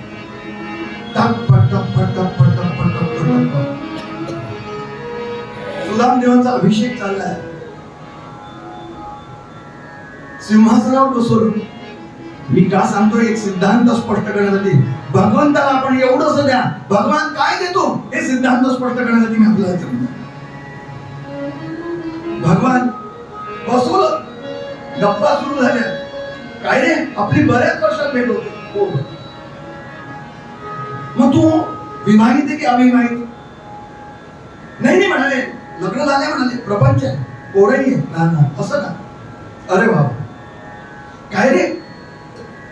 सुदामदेवांचा अभिषेक चाललाय. सिंहासनावर बसवलं. मी का सांगतोय, एक सिद्धांत स्पष्ट करण्यासाठी. भगवंताला आपण एवढंच द्या, भगवान काय देतो हे सिद्धांत स्पष्ट करण्यासाठी मी आपल्याला सांगतो. भगवान बसवलं, गप्पा सुरू झाल्या. काय रे, आपली बऱ्याच वर्षात भेट होते. मग तू विवाहित आहे की अविवाहित? नाही म्हणाले, लग्न झाले म्हणाले, प्रपंच आहे, पोरही आहे. असं का? अरे बाबा, काय रे.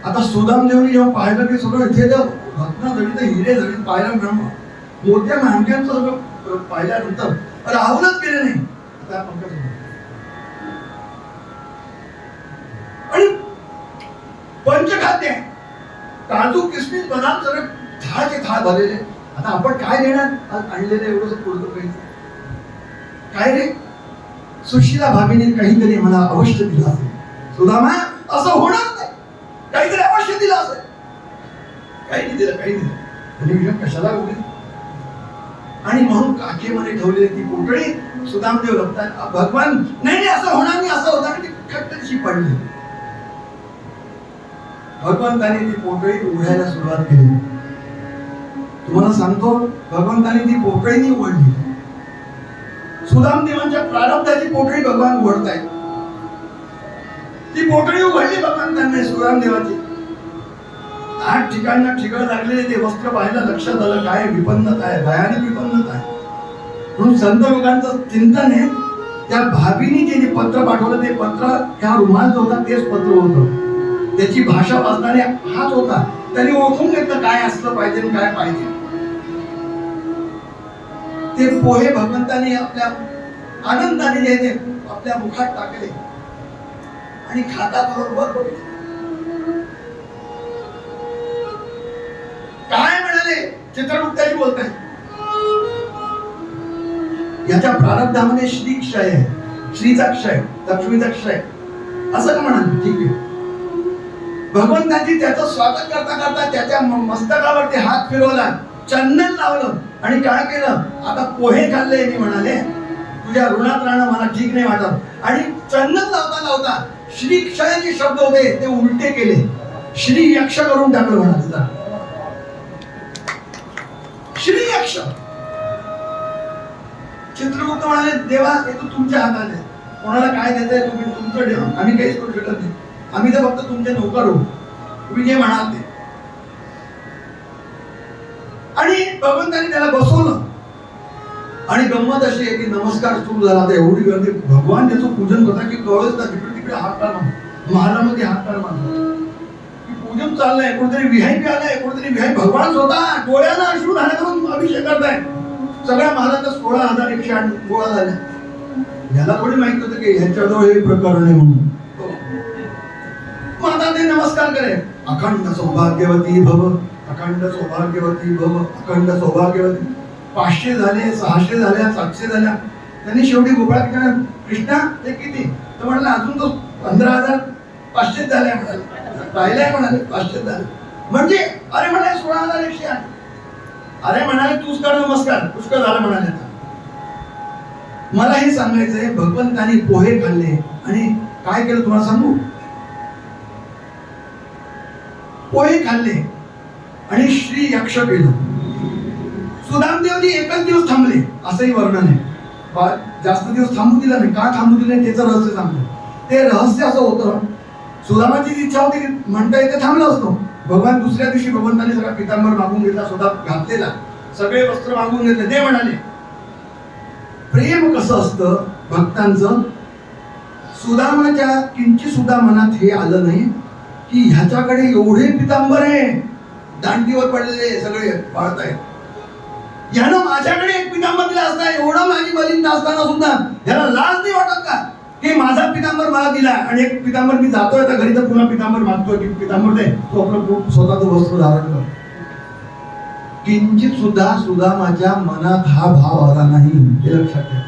आता सुदामदेवनी जेव्हा पाहिलं की सगळं इथे रत्न जडित हिरे जडित पाहायला मिळणं, मोठ्या माणक्यांचं सगळं पाहिल्यानंतर राहूनच गेले नाही त्या पंकज. आणि पंचखाद्य, काजू किसमिस बदाम सगळे थाळाचे थाळ भरलेले. आता आपण काय देणार, आणलेलं एवढंच पुरतं पाहिजे. काय रे, सुशीला भाभीने काहीतरी मला अवश्य दिलं असेल. सुदामा, असं होणार नाही, काहीतरी अवश्य दिलं असेल. काही नाही दिलं, काही दिलं. म्हणजे कशाला उभी. आणि म्हणून काखेमध्ये ठेवलेली ती पोटळी सुदामदेव लपतात. भगवान नाही असं होणार नाही, असं होतं आणि ती खट्टशी पडली. भगवंताने ती पोटळी उघडायला सुरुवात केली. तुम्हाला सांगतो, भगवंताने ती पोटळी उघडली. सुदामदेवांच्या प्रारब्धाची पोटळी भगवान उघडतायत. ती पोटळी उघडली भगवंतांनी सुदामदेवाची. 8 ठिकाणना ठिकाण लागलेले ते वस्त्र पाहायला लक्षात आलं, काय विपन्नता आहे, भयानक विपन्नता आहे. म्हणून संत लोकांचं चिंतन आहे, त्या भाभीनी जे पत्र पाठवलं ते पत्र, ह्या रुमाल जो होता तेच पत्र होतं. त्याची भाषा वाचणारे हाच होता. त्यांनी ओळखून घेतलं काय असलं पाहिजे आणि काय पाहिजे. ते पोहे भगवंतांनी आपल्या आनंदाने जे ते आपल्या मुखात टाकले आणि खाता बरोबर काय म्हणाले, चित्रगुप्ताजी बोलताय, याच्या प्रारब्धामध्ये श्री क्षय आहे, श्रीचा क्षय, लक्ष्मीचा क्षय, असं का म्हणाले. ठीक आहे. भगवंतांनी त्याचं स्वागत करता करता त्याच्या मस्तकावरती हात फिरवला, चंदन लावलं आणि काय केलं, आता पोहे खाल्ले. मी म्हणाले, तुझ्या ऋणात राहणं मला ठीक नाही वाटत. आणि चंदन लावता लावता श्री क्षयाचे शब्द होते ते उलटे केले, श्री यक्ष करून टाकलं. म्हणाले श्री यक्ष. चित्रगुप्त म्हणाले, देवा हे तर तुमच्या हातात आहे, कोणाला काय देताय तुम्ही, तुमचं देवा, आम्ही काहीच करू शकत नाही. आम्ही तर फक्त तुमचे नौकर होऊ, तुम्ही जे म्हणाल ते. आणि भगवंतांनी त्याला बसवलं. आणि गंमत अशी आहे की नमस्कार सुरू झाला. आता एवढी गर्दी, भगवान त्याचं पूजन करता की कळच ना, तिकडे तिकडे हात टाळ मारतो, महारामध्ये हात टाळ मारतो. पूजन चाललंय, कोणतरी व्हीआयपी आलाय, कोणतरी व्हीआयपी, भगवान स्वतः डोळ्यानं अश्रू धारा करून अभिषेक करताय. सगळ्या महाराजांना 16,108 गोळा झाल्या. याला थोडी माहित होतं की ह्याच्याजवळ हे प्रकरण आहे म्हणून. मग आता ते नमस्कार करे, अखंड सौभाग्यवती भव, अखंड सौभाग्यवती भव, अखंड सौभाग्यवती. 500 झाले, 600 झाल्या, 700 झाल्या. त्यांनी शेवटी गोपाळ कृष्णा ते किती, तर म्हटलं अजून तो 15,000. पाश्चात्य झालंय म्हणाले, राहिलाय म्हणाले पाश्चात्य झालं. म्हणजे अरे म्हणाले 16,108. अरे म्हणाले तूच कर नमस्कार, पुष्कळ झालं म्हणाले. मला हे सांगायचंय, भगवंतानी पोहे खाल्ले आणि काय केलं तुम्हाला सांगू. पोहे खाल्ले आणि श्री यक्ष केलं. सुदामदेवजी एकच दिवस थांबले असंही वर्णन आहे. जास्त दिवस थांबू दिला नाही. का थांबू दिलं नाही त्याचं रहस्य सांगतो. ते रहस्य असं होतं, सुदामाची इच्छा होती की म्हणता येते थांबलं असतो. भगवान दुसऱ्या दिवशी भगवंतांनी सगळा पितांबर मागून घेतला, स्वतः घातलेला, सगळे वस्त्र मागून घेतले, ते म्हणाले. प्रेम कसं असतं भक्तांचं, सुदामाच्या किंचित सुद्धा मनात हे आलं नाही की ह्याच्याकडे एवढे पितांबर आहे, दांडीवर पडलेले सगळे पाळतायत, यानं माझ्याकडे एक पितांबर दिला असता, एवढं माझी बलिंदा असताना सुद्धा ह्याला लाज नाही वाटत का की माझा पितांबर मला दिला आणि एक पितांबर मी जातोय आता घरी तर पुन्हा पितांबर मागतोय की पितांबर दे, तो आपलं स्वतःचं वस्त्र धारण कर. किंचित सुद्धा सुदामाच्या मनात हा भाव आला नाही, हे लक्षात ठेवा.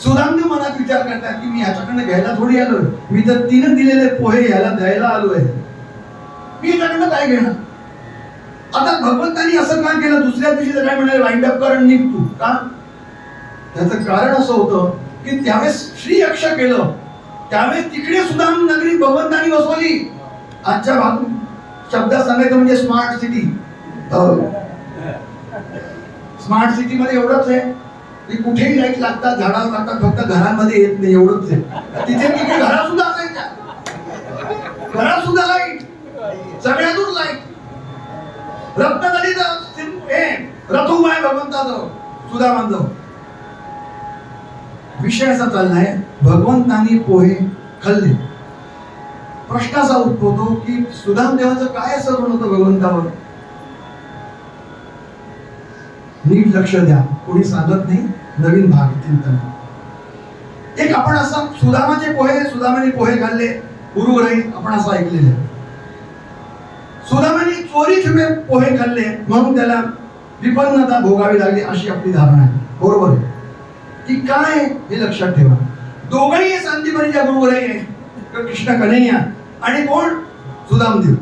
सुदामदेव मनात विचार करतात की मी ह्याच्याकडनं घ्यायला थोडी आलोय, मी तर तिने दिलेले पोहे ह्याला द्यायला आलोय, मी ह्याच्याकडनं काय घेणार. आता भगवंतानी असं काय केलं, दुसऱ्या दिवशी काय म्हणाले वाइंड अप कर निघ तू. का? त्याचं कारण असं होतं की त्यावेळेस श्री यक्ष केलं, त्यावेळेस तिकडे सुदाम नगरी भगवंतानी बसवली. आजच्या शब्दात सांगायचं म्हणजे स्मार्ट सिटी. स्मार्ट सिटी मध्ये एवढंच आहे की कुठेही लाईट लागतात, झाडावर लागतात, फक्त घरांमध्ये येत नाही, एवढंच आहे. तिथे तिथे घरात सुद्धा असायच्या, घरात सुद्धा लाईट, सगळ्यातून लाईट. रथ उभा आहे भगवंताचं, सुदामांचं. विषय असा चाललाय, भगवंतानी पोहे खाल्ले. प्रश्न असा उद्भवतो की सुदामदेवाचं काय असं ऋण होतं भगवंतावर. नीट लक्ष द्या, कोणी सांगत नाही, नवीन भाग चिंतन. एक आपण असं सुदामाने पोहे खाल्ले, गुरुवरही आपण असं ऐकलेलं आहे. सुदामाने चोरी छुपे पोहे खाल्ले म्हणून त्याला विपन्नता भोगावी लागली अशी आपली धारणा आहे. बरोबर आहे की काय हे लक्षात ठेवा. दोघंही सांदीपनीच्या गुरुवरही आहे, कृष्ण कन्हैया आणि कोण, सुदामदेव.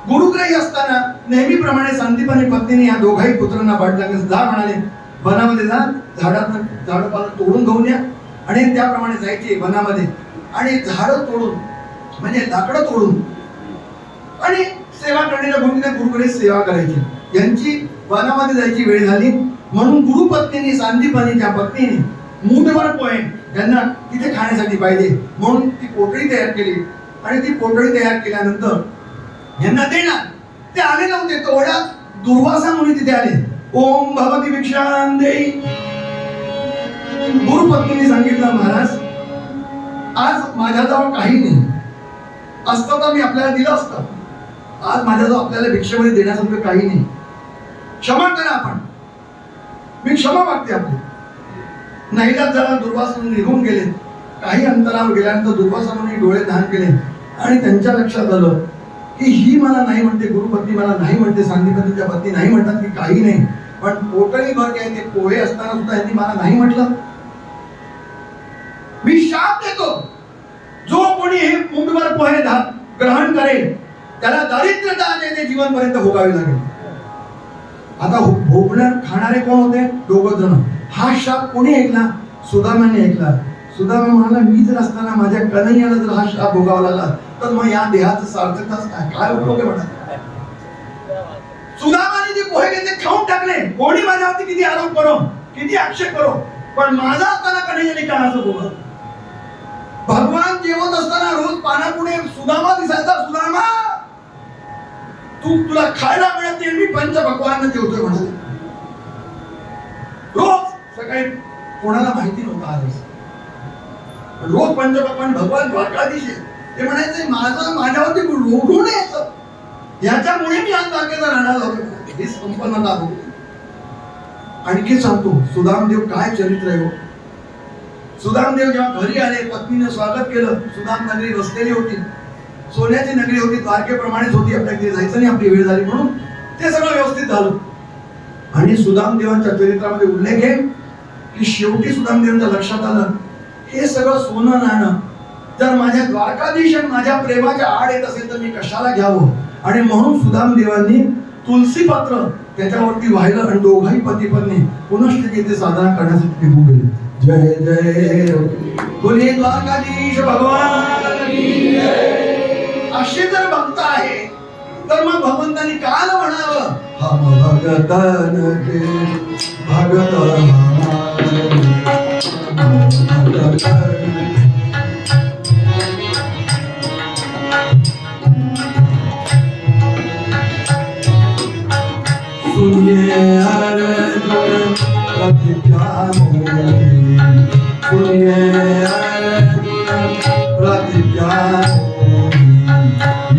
गुरुग्रही असताना नेहमीप्रमाणे सांदीपनी पत्नीने या दोघाही पुत्रांना पाठवले. जा म्हणाले, वनामध्ये जा, झाडपाला तोडून घेऊन या. आणि त्याप्रमाणे जायचे वनामध्ये आणि झाडं तोडून म्हणजे लाकडं तोडून आणि सेवा करण्याच्या भूमीने गुरुकडे सेवा करायची. यांची वनामध्ये जायची वेळ झाली म्हणून गुरुपत्नीने सांदीपनीच्या पत्नीने मूठभर पोहे यांना तिथे खाण्यासाठी पाहिजे म्हणून ती पोटळी तयार केली. आणि ती पोटळी तयार केल्यानंतर यांना देणार. ते आले नव्हते, तेवढ्यात दुर्वासा मुनी तिथे आले. ओम भगवती भिक्षां देई. गुरुपत्नीने सांगितलं, महाराज आज माझ्याजवळ काही नाही, असतं तर मी आपल्याला दिलं असतं. आज माझ्याजवळ आपल्याला भिक्षेमध्ये देण्यासारखं काही नाही, क्षमा करा. आपण मी क्षमा मागते आपली. नाहीलाच जरा दुर्वासा निघून गेले. काही अंतरावर गेल्यानंतर दुर्वासा मुनी डोळे धान केले आणि त्यांच्या लक्षात आलं की ही मला नाही म्हणते, गुरुपत्नी मला नाही म्हणते, सांदीपनीच्या पत्नी नाही म्हणतात की काही नाही, पण पोटळी भर काय ते पोहे असताना सुद्धा यांनी मला नाही म्हटलं. मी शाप देतो, जो कोणी हे मुठभर पोहे ग्रहण करेल त्याला दारिद्र्यता ते जीवनपर्यंत भोगावी लागेल. आता भोगणार खाणारे कोण होते, दोघं जण. हा शाप कोणी ऐकला, सुदामाने ऐकला. सुदामा म्हणाला, मी जर असताना माझ्या कन्हैयाला जर हा शाप भोगावा लागला तर मग या देहाचं सार्थकताच काय उपयोग आहे म्हणा. सुदामाने जे पोहे घेतले खाऊन टाकले. कोणी माझ्यावरती किती आरोप करो, किती आक्षेप करो, पण माझा असताना कन्हैयाने का असं बोललं. भगवान जेवत असताना रोज पानापुढे सुदामा दिसायचा. सुदामा तुला खायला मिळत नाही, मी पंचभक्वांना जेवतोय म्हणाले. रोज सकाळी कोणाला माहिती नव्हतं आज रोज पंचभक्वान भगवान द्वारकाधीश ते म्हणायचे माझ्यावरती ऋण यायचं, याच्यामुळे मी आज द्वारकेचा राहणार झालो. ही संपन्नता होती. आणखी सांगतो सुदामदेव काय चरित्र आहे. सुदामदेव जेव्हा घरी आले, पत्नीने स्वागत केलं. सुदाम नगरी बसलेली होती, सोन्याची नगरी होती, द्वारकेप्रमाणेच होती. आपल्याकडे जायचं नाही, आपली वेळ झाली म्हणून ते सगळं व्यवस्थित झालं. आणि सुदामदेवांच्या चरित्रामध्ये उल्लेख आहे की शेवटी सुदामदेवांच्या लक्षात आलं हे सगळं सोनं नाणं जर माझ्या द्वारकाधीश माझ्या प्रेमाच्या आड येत असेल तर मी कशाला घ्यावं. आणि म्हणून सुदाम देवांनी तुलसी पत्र त्याच्यावरती वाहिलं आणि दोघाही पती पत्नी पुनश्च साधना करण्यासाठी निघून गेले. जय जय बोलिये द्वारकाधीश भगवान की जय. असे जर भक्त आहे तर मग भगवंतानी काल म्हणावं हम भगतन के भगत सुनिए अर्जुन प्रतिज्ञा मोरी, सुनिए अर्जुन प्रतिज्ञा मोरी,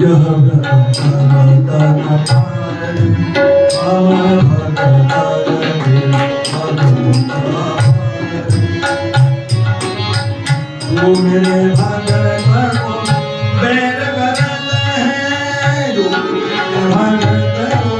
यह व्रत न पालन हम भगत जो मेरे भगत को बैर करत है, जो मेरे भगत को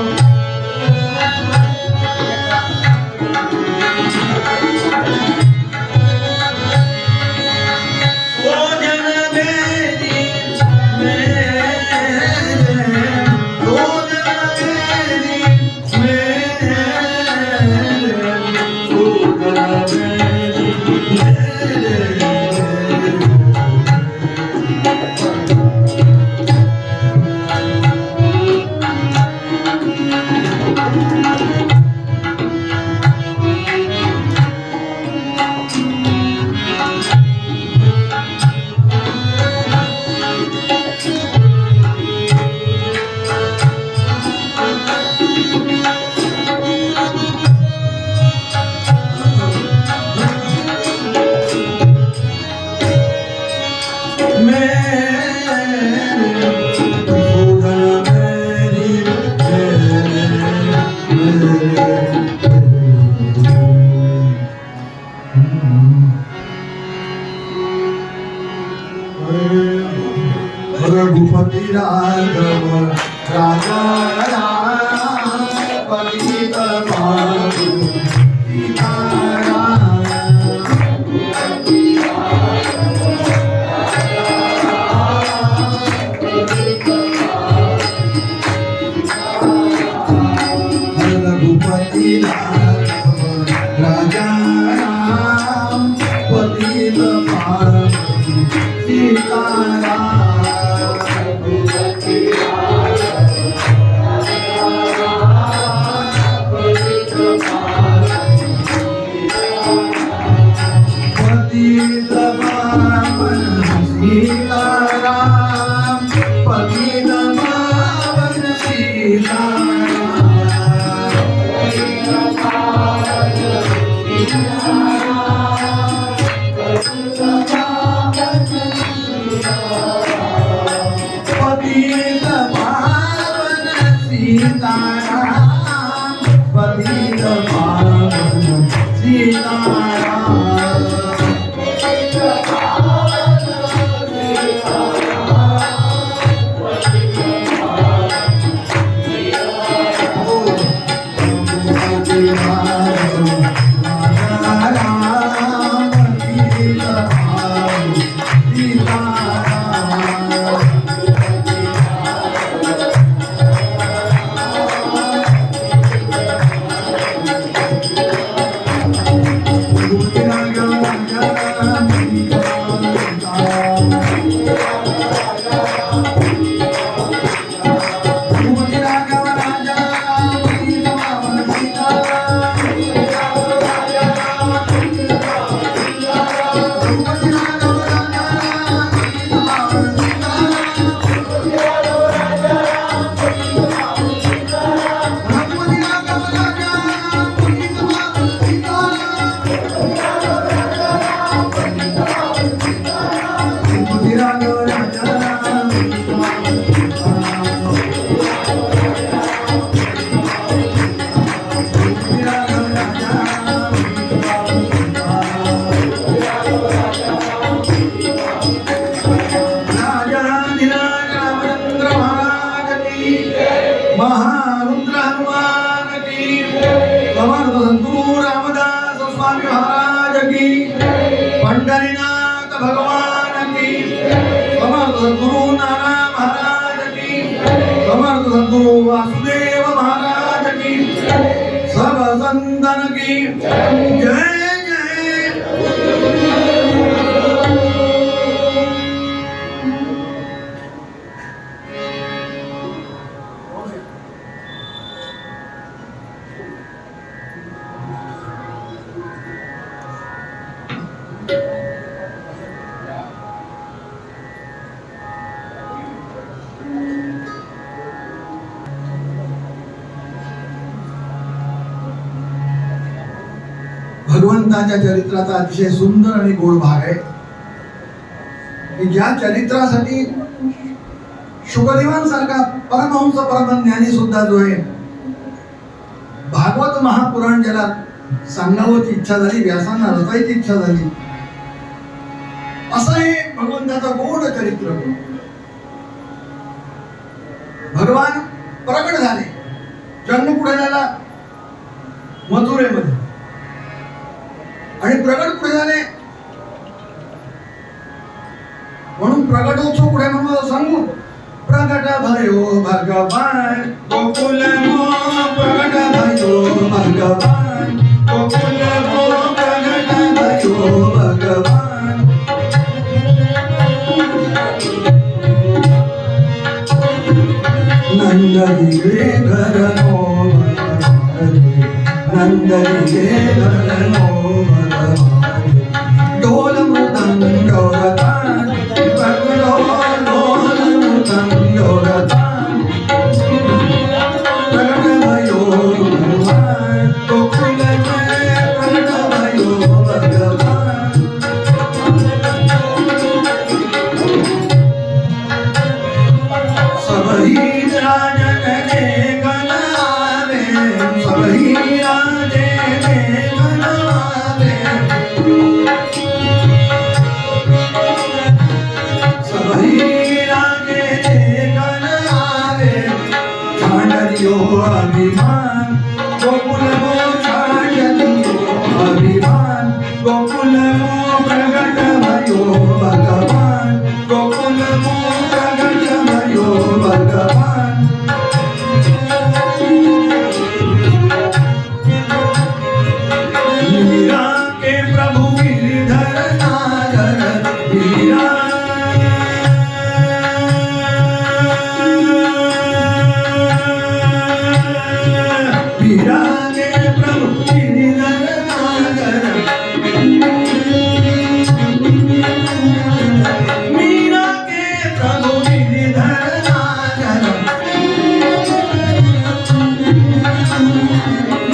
रघुपति राघव राजा राम पतित पावन सीताराम. रघुपति राघव राजा राम पतित पावन सीताराम. पंढरीनाथ भगवान की सद्गुरु नाना महाराज की, समर्थ सद्गुरु वासुदेव महाराज की, सब संतन की जय जय। भगवंताच्या चरित्राचा अतिशय सुंदर आणि गोड भाग आहे की ज्या चरित्रासाठी शुकदेवांसारखा परमहंस परमज्ञानी सुद्धा जो आहे भागवत महापुराण ज्याला सांगावची इच्छा झाली, व्यासांना रचायची इच्छा झाली, असं हे भगवंताचं गोड चरित्र. भगवान प्रकट झाले. जन्म कुठे झाला? मथुरेमध्ये. आणि प्रगट कुठे झाले? म्हणून प्रगटोत्सव कुठे म्हणून सांगू. प्रगट भयो भगवान गोकुल मो, प्रगट भयो भगवान गोकुल मो, प्रगट भयो भगवान. नंदरी घरनो नंदरी घरनो ढोल मृदंग रतान पकड़ो ढोल मृदंग रतान. प्रगट भयो भगवान गोकुल में, प्रगट भयो भगवान. सबही राजन के गण आवे, सबही राजे के गण आवे, सबही राजे के गण आवे. छांडलियो अभिमान गोकुल मो, छांडलियो अभिमान गोकुल मो, प्रगट भयो भगवान गोकुल मो, प्रगट भयो भगवान. मीरा के प्रभु गिरधर नागर, मीरा मीरा के प्रभु गिरधर नागर, मीरा के प्रभु गिरधर नागर,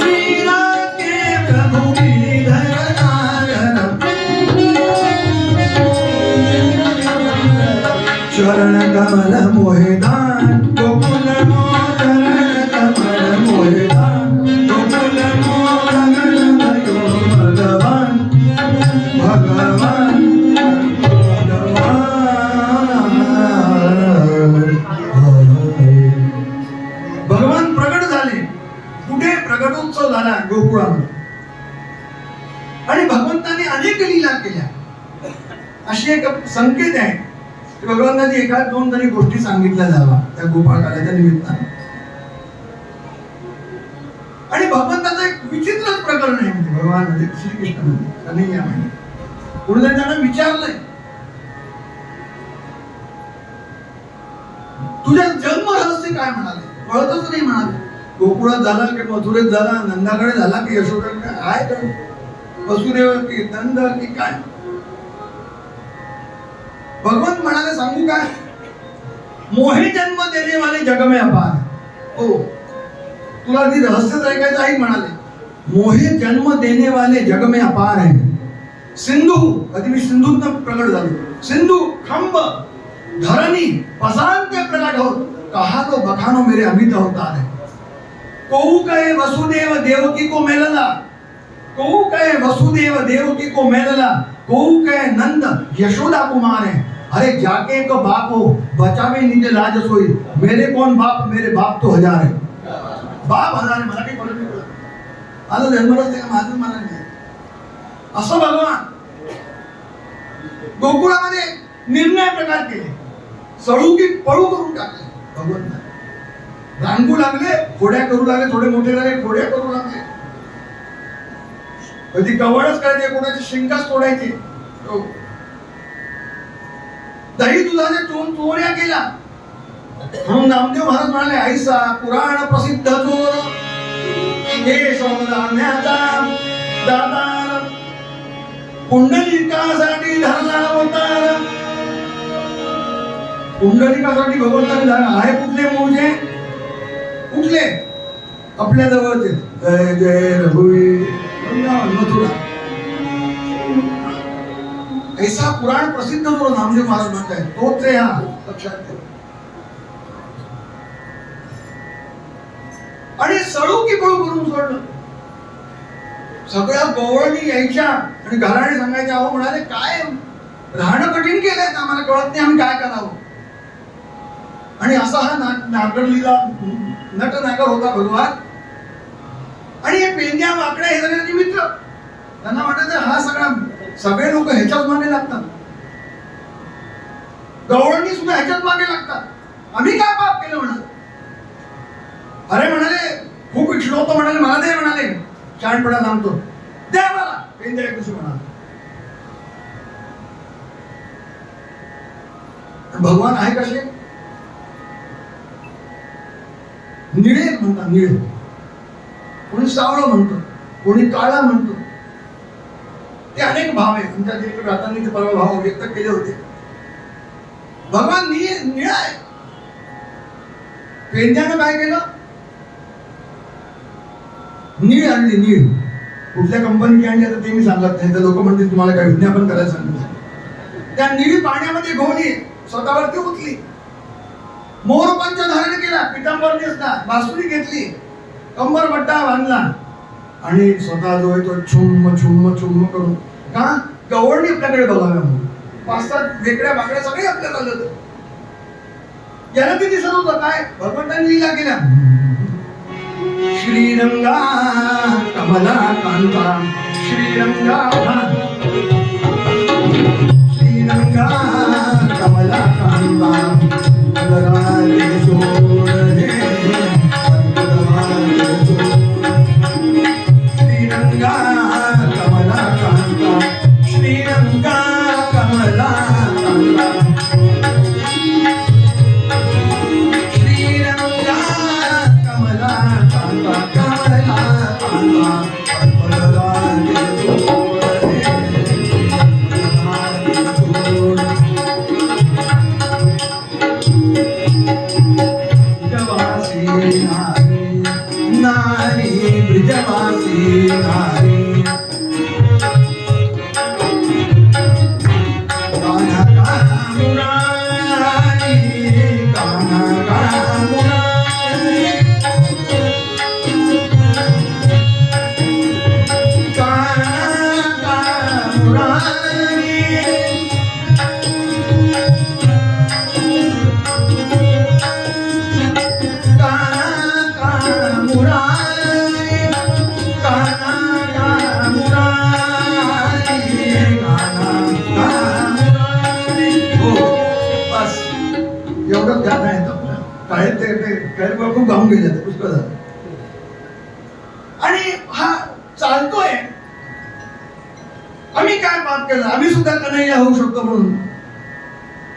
मीरा के प्रभु गिरधर नागर. चरण कमल मोहिदान गोकुल मो, चरण कमल मोहिदान गोकुल मो, प्रगट भयो भगवान भगवान भगवान प्रगट झाले. कुठे? प्रगटोत्सव झाला गोकुळामध्ये. आणि भगवंताने अनेक लीला केल्या. अशी एक संकेत आहे की भगवंताची एखाद दोन तरी गोष्टी सांगितल्या जावा त्या गोपाळकालाच्या निमित्ताने. आणि भगवंताचं एक विचित्रच प्रकरण आहे म्हणजे भगवान म्हणजे श्रीकृष्ण म्हणजे कन्हैया म्हणजे. पुढे त्यांना विचारलंय तुझ्या जन्म रहस्य काय? म्हणाले कळतच नाही. म्हणाले गोकुळात झाला की मथुरेत झाला, नंदाकडे झाला की यशोदेकडे, काय तर वसुदेव की नंद की काय? भगवंत म्हणाले सांगू काय? मोहे जन्म देने वाले जग में अपार. हो, तुला ती रहस्यच ऐकायचं आहे. म्हणाले मोहे जन्म देने वाले जग में अपार है. सिंधु, कधी मी सिंधूतनं प्रकट झालो. सिंधु खंब धरणी पसांते प्रकट होत, कहा तो बखानो मेरे अमित अवतार है. कहू कहे वसुदेव देवकी को मेलला, कहू कहे वसुदेव देवकी को मेलला, कहू कहे नंद यशोदा कुमार है. अरे जाके को बाप हो बचावे नीचे लाज सोई, मेरे कौन बाप, मेरे बाप तो हजार है. बाप हजार आहे, मला काही फरक नाही पडत. माझं जन्मच ते माझं मला नाही. असं भगवान गोकुळामध्ये निर्णय प्रकार केले. सळू की पळू करून टाकले भगवंताने. रांगू लागले, खोड्या करू लागले, थोडे मोठे झाले, खोड्या करू लागले. कधी कवळच करायचे, कोणाची शिंगाच तोडायची. दही दुधाने चोऱ्या केला म्हणून नामदेव महाराज म्हणाले, ऐसा पुराण प्रसिद्ध चोर हे सोमधान्याचा दातार पुंडलिकासाठी धरला अवतार. पुंडलिकासाठी भगवंताने धरला आहे. कुठले मूळचे? कुठले? आपल्या जवळचे. जय जय रघुवीर मथुरा. ऐसा पुराण प्रसिद्ध जो नामदेव महाराज म्हणताय तोच आहे हा, लक्षात ठेवा. आणि सळू की पळू करून सोडलं. सगळ्या गवळणी यायच्या आणि घराणे सांगायच्या, अहो म्हणाले काय राहणं कठीण केलंय, आम्हाला कळत नाही आम्ही काय करावं. आणि असा हा नागरलीला नट नागर होता भगवान. आणि हे पेंड्या वाकड्या हे सगळे मित्र. त्यांना वाटायचं हा सगळे लोक ह्याच्याच मागे लागतात, गवळणी सुद्धा ह्याच्याच मागे लागतात, आम्ही काय पाप केलं म्हणाले. अरे म्हणाले खूप इच्छलो होतो म्हणाले, मला दे म्हणाले, शहाणपणा सांगतो, द्या मला. पेंद्या कशी म्हणाले. भगवान आहे कसे? निळे म्हणतात, निळे. कोणी सावळं म्हणतो, कोणी काळा म्हणतो. ते अनेक भाव आहेत. तुमच्या जे राहताना ते परवा भाव व्यक्त केले होते. भगवान निळा आहे. पेंद्यानं काय केलं? नीळ आणली. नीळ कुठल्या कंपनीची आणली आता ते मी सांगत नाही, तर लोक म्हणतील तुम्हाला काय विज्ञापन करायला सांगितलं. त्या निळी पाण्यामध्ये घोळली, स्वतःवरती उठली, मोरपंच धारण केला, पितांबर नेसला, बासुरी घेतली, कंबर बट्टा बांधला आणि स्वतः जो आहे तो छुम्म छुम्म छुम्म करून. का? गवळणी आपल्याकडे बघाव्या म्हणून. 5-7 वेगळ्या बाकड्या सगळे आपल्याला आलं होतं. याला ते दिसत होतं काय? भगवंतांनी लीला केल्या. श्रीरंगा कमला कांता श्रीरंगा श्रीरंगा कमला कांता श्रीरंगा कमला कांता श्रीरंगा कमला कांता श्रीरंगा कमला कांता कमला नारी ब्रजवासी नारी कान्हा कान्हा मुरारी कान्हा कान्हा मुरारी कान्हा कान्हा मुरारी एवढं गाणं आहे आपल्याला. काय ते खूप गाऊन गेले पुष्कळ. आणि हा चालतोय. आम्ही काय पाप केलं? आम्ही सुद्धा कन्हैया होऊ शकतो म्हणून.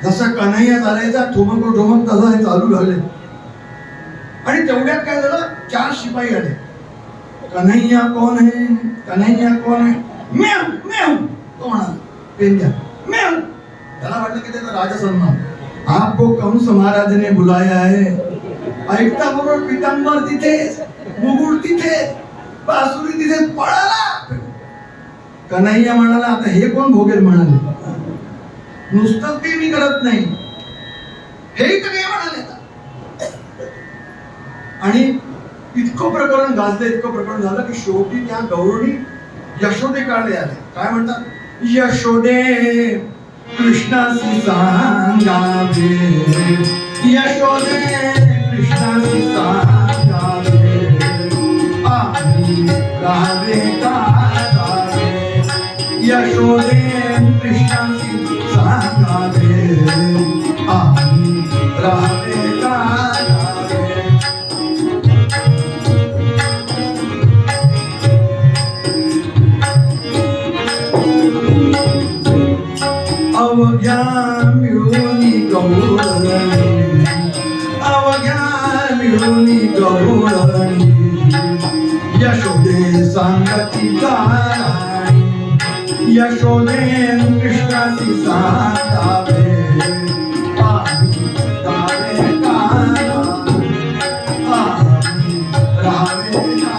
जसं कन्हैया चालायचा ठोमक ठोमक तसं हे चालू झाले. आणि तेवढ्यात काय झालं? 4 शिपाई आले. कन्हैया कोण है? कन्हैया कोण है? मैं हूं तो म्हणाला. पेंद्या मैं हूं. त्याला वाटलं की त्याचा राजसन्मान. आपको कंस महाराज ने बुलाया है. ऐकता बरोबर पितांबर तिथे, मुकुट तिथे, बासुरी तिथे, पळाला. कन्हैया म्हणाला आता हे कोण भोगेल म्हणाले. नुसतं ते मी करत नाही, हे तर काय म्हणाले. आणि इतकं प्रकरण गाजलं, इतकं प्रकरण झालं की शेवटी त्या गौरणी यशोदेकडे आले. काय म्हणतात? यशोदे कृष्णासी सांगावे, यशोदे कृष्णासी सांगावे, आम्ही राहावे का राहावे. यशोदे कृष्णासी सांगावे, आम्ही राहावे कानावे. अवघ्या मिळूनी गौरणी, अवघ्या मिळूनी गौरणी, यशोदे सांगती गाणी, यशोदेन कृष्णाची सांगावे, आम्ही गावे काना, आम्ही राहावे काना.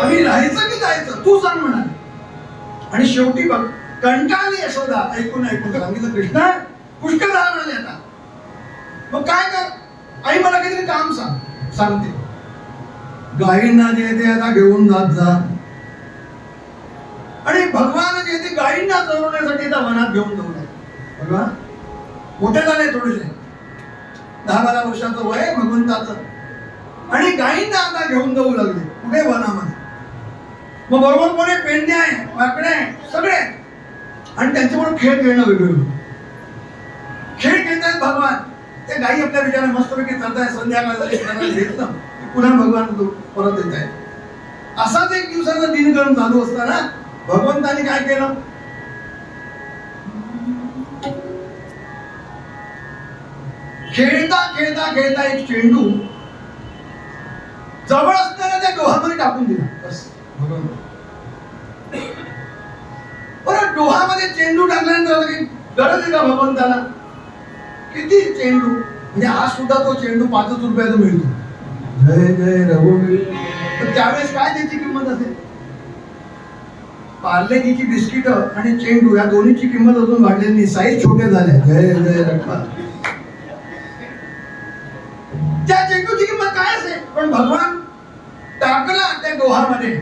आम्ही राहायचं की जायचं तू सांग म्हणा. आणि शेवटी बघ कंटाळली यशोदा ऐकून ऐकून सांगितलं कृष्णा पुष्कळ झाला म्हणाले आता. मग काय कर आई मला काहीतरी काम सांगते. गायींना जे ते आता घेऊन जात जा. आणि भगवान जे ते गायींना चरवण्यासाठी त्या वनात घेऊन जाऊ लागले. भगवान मोठे झाले थोडेसे 10-12 वर्षाचं वय भगवंताचं. आणि गायींना आता घेऊन जाऊ लागले कुठे वनामध्ये. मग बरोबर कोणी पेंढे आहे वाकडे सगळे आणि त्यांच्याबरोबर खेळ खेळणं वेगळं. खेळ खेळतायत भगवान. ते गायी आपल्या विचाराने मस्तपैकी चालताय. संध्याकाळ घेतलं पुन्हा भगवान परत येत आहे. असाच एक दिवसाचा दिनक्रम चालू असताना भगवंताने काय केलं. खेळता खेळता खेळता एक चेंडू जवळ असताना त्या डोहामध्ये टाकून दिला. बस परत डोहामध्ये चेंडू टाकल्यानंतर गरज आहे का भगवंताला. किती चेंडू म्हणजे आज सुद्धा तो चेंडू 5 रुपयाचा मिळतो. जय जय रघुवीर. तर त्यावेळेस काय त्याची किंमत असेल. पार्लेजीची बिस्किट आणि चेंडू या दोन्हीची किंमत अजून वाढलेली नाही. साईज छोटे झाले. जय जय रघुवीर. त्या चेंडूची किंमत काय असेल. पण भगवान टाकला त्या डोहामध्ये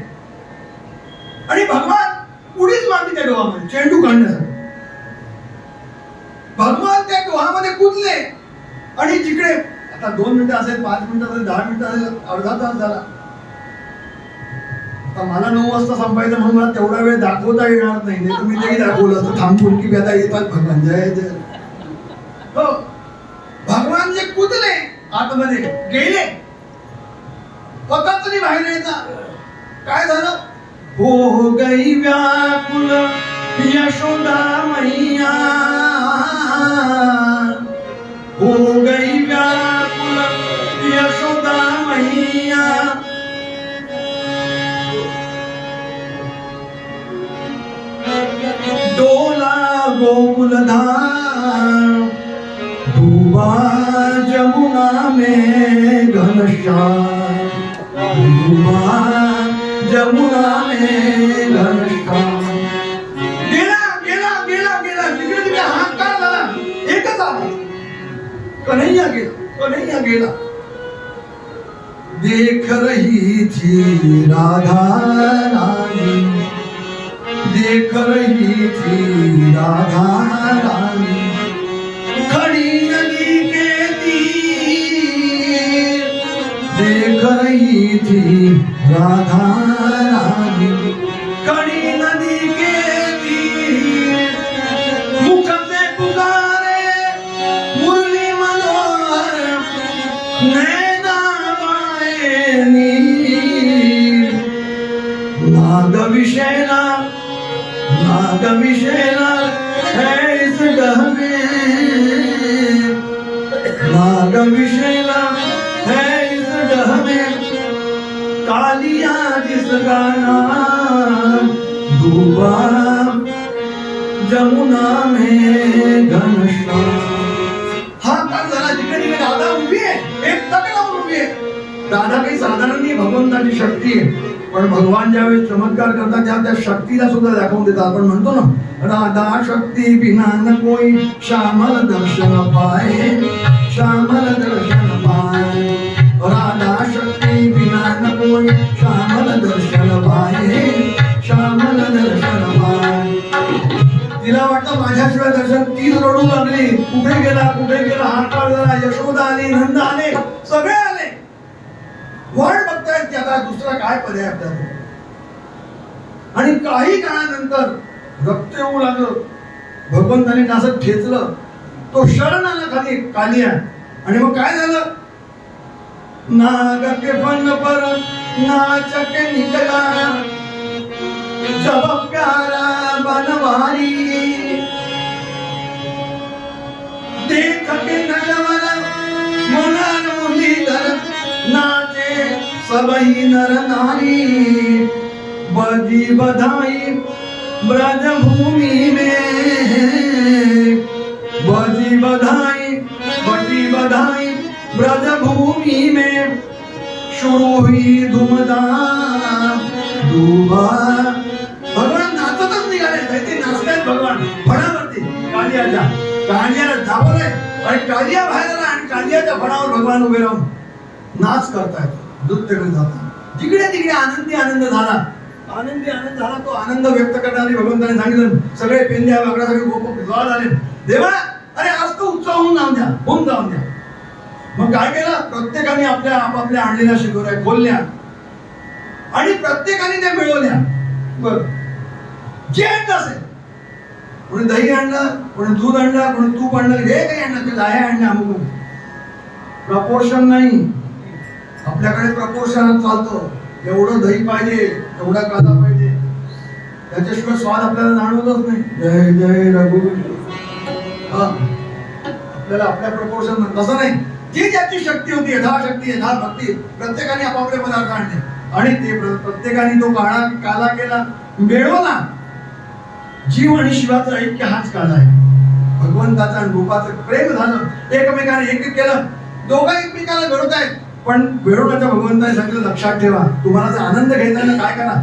आणि भगवान उडीच मारली त्या डोहामध्ये चेंडू काढण्यासाठी. भगवान त्या डोहामध्ये कूदले आणि जिकडे आता 2 मिनिटं असेल 5 मिनिटं असेल 10 मिनिटं असेल अर्धा तास झाला. आता मला 9 वाजता संपायचं म्हणून मला तेवढा वेळ दाखवता येणार नाही. तुम्ही तेही दाखवलं असतं थांबून की आता येतात भगवान. जय जय. हो भगवान जे कूदले आतमध्ये गेले स्वतःच नाही बाहेर यायचा. काय झालं. हो गई व्याकुल यशोदा मैया, हो गई व्याकुल यशोदा मैया. डोला गोकुलधाम डूबा जमुना में घनश्याम, डूबा जमुना में घनश्याम. गेला गेला गेला गेला. तिकडे तिकडे हाहाकार झाला. एकच आवाज कन्हैया गेला कन्हैया गेला. देख रही थी राधा रानी, देख रही थी राधा रानी, खड़ी नदी के तीर. देख रही थी राधा रानी, खड़ी नदी के तीर. मुख से पुकारे मुरली मनोहर, नैना बाए नीर. नागविषैला नागविषैला है इस डह में, नागविषैला है इस डह में. कालिया जिसका नाम डूबा जमुना में घनश्याम. हा काल झाला. जिकडे तिकडे राधा उभी आहे. एक तक लावून उभी आहे. राधा काही साधारण नाही. भगवंताची शक्ती आहे. पण भगवान ज्यावेळेस चमत्कार करतात त्या शक्तीला सुद्धा दाखवून देतात. आपण म्हणतो ना राधा शक्ती बिना न कोई श्यामल दर्शन पाए, श्यामल दर्शन पाए. राधा शक्ती बिना न कोई श्यामल दर्शन पाए, श्यामल दर्शन पाए. तिला वाटतं माझ्याशिवाय दर्शन. तीच रडू लागली. कुठे गेला कुठे गेला. हाकार झाला. यशोदा आली, नंद आले, सगळे आले. वाट बघतायत की आता दुसरा काय पर्याय आपल्याला. आणि काही काळानंतर रक्त येऊ लागलं. भगवंताने असं ठेचलं तो शरण आला खाली कालिया. आणि मग काय झालं? नाग के फन पर नाच के निकला, जब प्यारा बनवारी, देख के नटवरा मनार मुरलीधर, नाचे सबई नर नारी. बजी बधाई ब्रजभूमि में, बजी बधाई ब्रजभूमि में, शुरू हुई धूमधाम दुबा. भगवान नाचतच निघाले. ते नाचतायत भगवान फणावरती. कालियाला दाबवलंय आणि कालिया बाहेर आला आणि कालियाच्या फणावर भगवान उभे राहून नाच करतायत, नृत्य करत जातात. जिकडे तिकडे आनंदी आनंद झाला. तो आनंद व्यक्त करणारी भगवंताने सांगितलं. सगळे पेंद्या वाकडा सगळे गोप गोळा झाले. देवा, अरे आज तो उत्सव होऊन जाऊन द्या. मग काय केलं? प्रत्येकाने आपल्या आपापल्या आणलेल्या शिदोऱ्या खोलल्या आणि प्रत्येकाने त्या मिळवल्या. बर, जे आणलं असेल, कोणी दही आणलं, कोणी दूध आणलं, कोणी तूप आणलं, हे काही आणलं, ते लाह्या आणल्या. अमुक प्रपोर्शन नाही. आपल्याकडे प्रपोर्शन चालतं. एवढं दही पाहिजे, एवढा कांदा पाहिजे, त्याच्याशिवाय स्वाद आपल्याला जाणवतच नाही. जय जय रघुवीर. आपल्याला आपल्या प्रपोर्शन तसं नाही. जी ज्याची शक्ती होती, यथाशक्ती यथाभक्ती, प्रत्येकाने आपापले पदार्थ आणले आणि ते प्रत्येकाने तो काला केला, मिळवला. जीव आणि शिवाचं ऐक्य हाच काला आहे. भगवंताचं आणि रूपाचं प्रेम झालं, एकमेकाने एक केलं. दोघं एकमेकाला मिळवत आहेत. पण मिळवण्याच्या भगवंताने सांगितलं, लक्षात ठेवा, तुम्हाला जर आनंद घ्यायचा ना, काय करा?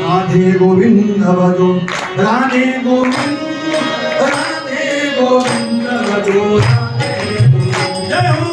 राधे गोविंद भजो, राधे गोविंद भजो. जय हो.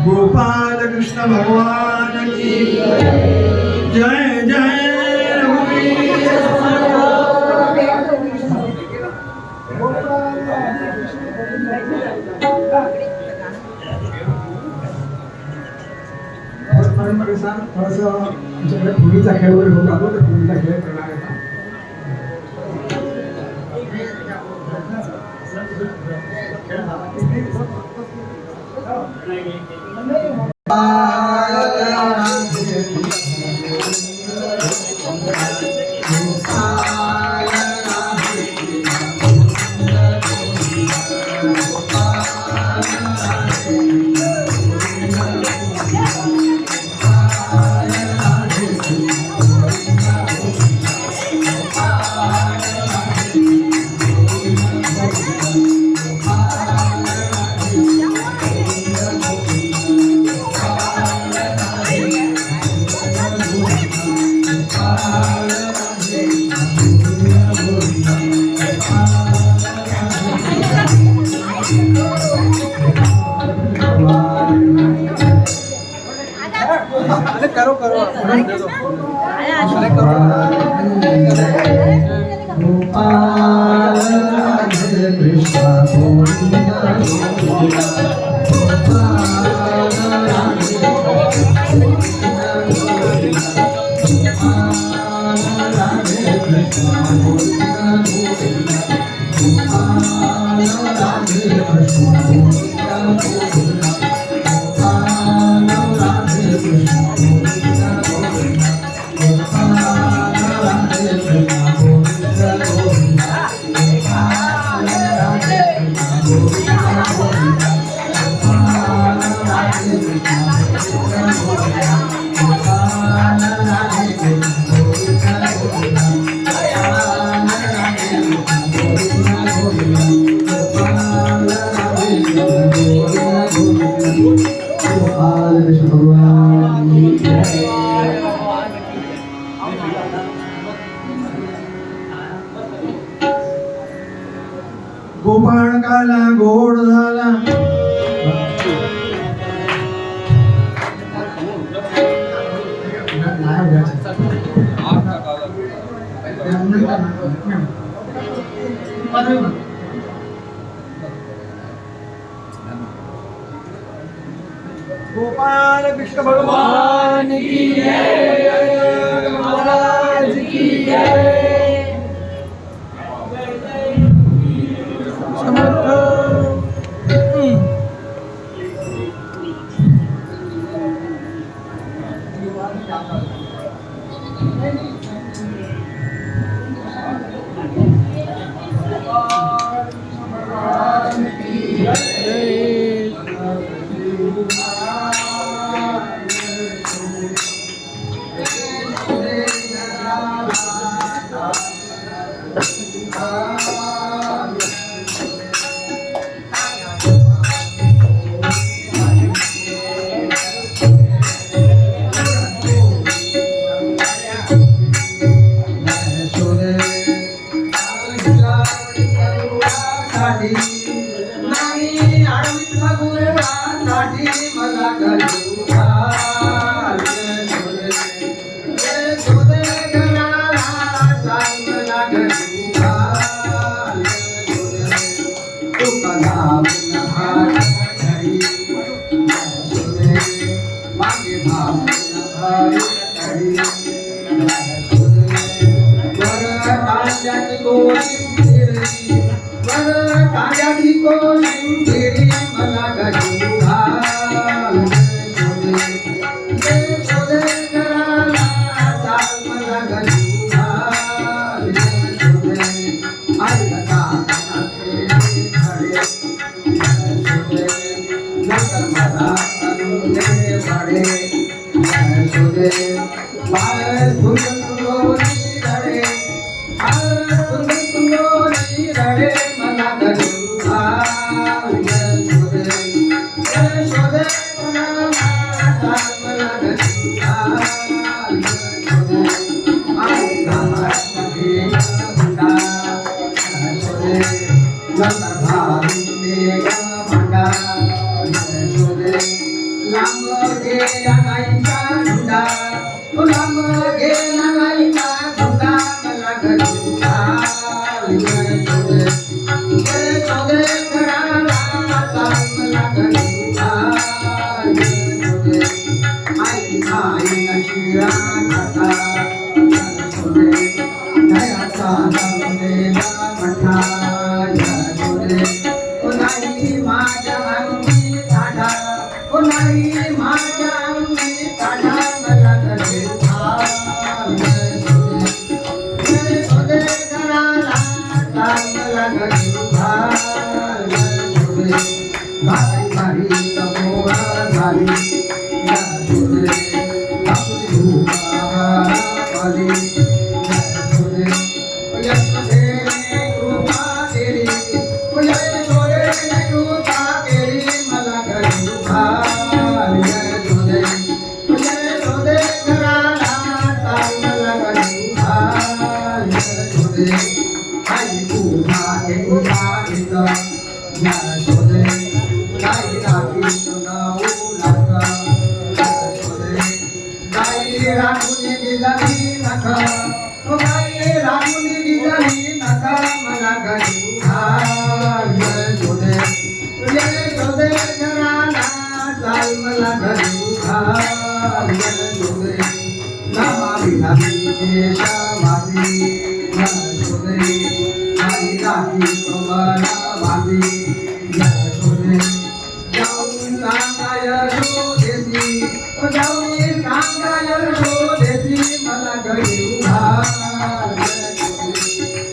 गोपाल कृष्ण भगवान की जय जय रघुवीर थोडंसं आमच्याकडे पूर्वीचा खेळ वगैरे होत राहतो तर पूर्वीचा खेळ करणार आहे करो करो गोपाळ काला गोड झाला गोपाल कृष्ण भगवान की जय, महाराज की जय। समर्थ लांब गेला गाईचा धुंडा लांब गेला गाईचा धुंडा मला घरी शोधे घराला मला घरी आई आई शिरा खाता शोधे घराचा लावलेला मठा शोधे नाही माझ्या अंगी काढा नाही माझ्या अंगी काढा मला घरी शोधे घराला मला घरी भारी भारी समोरा झाली शोधे आपली धुमाली शोधे यशोदे कृपा केली यशोदे कृपा केली मला घरी यशोदे यशोदे घराला मला घरी यशोदे आई पुन्हा एकदा येतं यशोदे काही राखी सुनावू लागतं यशोदे काही राखून निघाली नका काही राखून निघाली नका मला घरी यशोदे यशोदे घराला चाल मला घरी यशोदे नामावी नावी देशावासी यशोदे काही राखी कमला वासी यशोदे जाऊन सांगा यशोदेसी जाऊन सांगा यशोदेसी मला घरी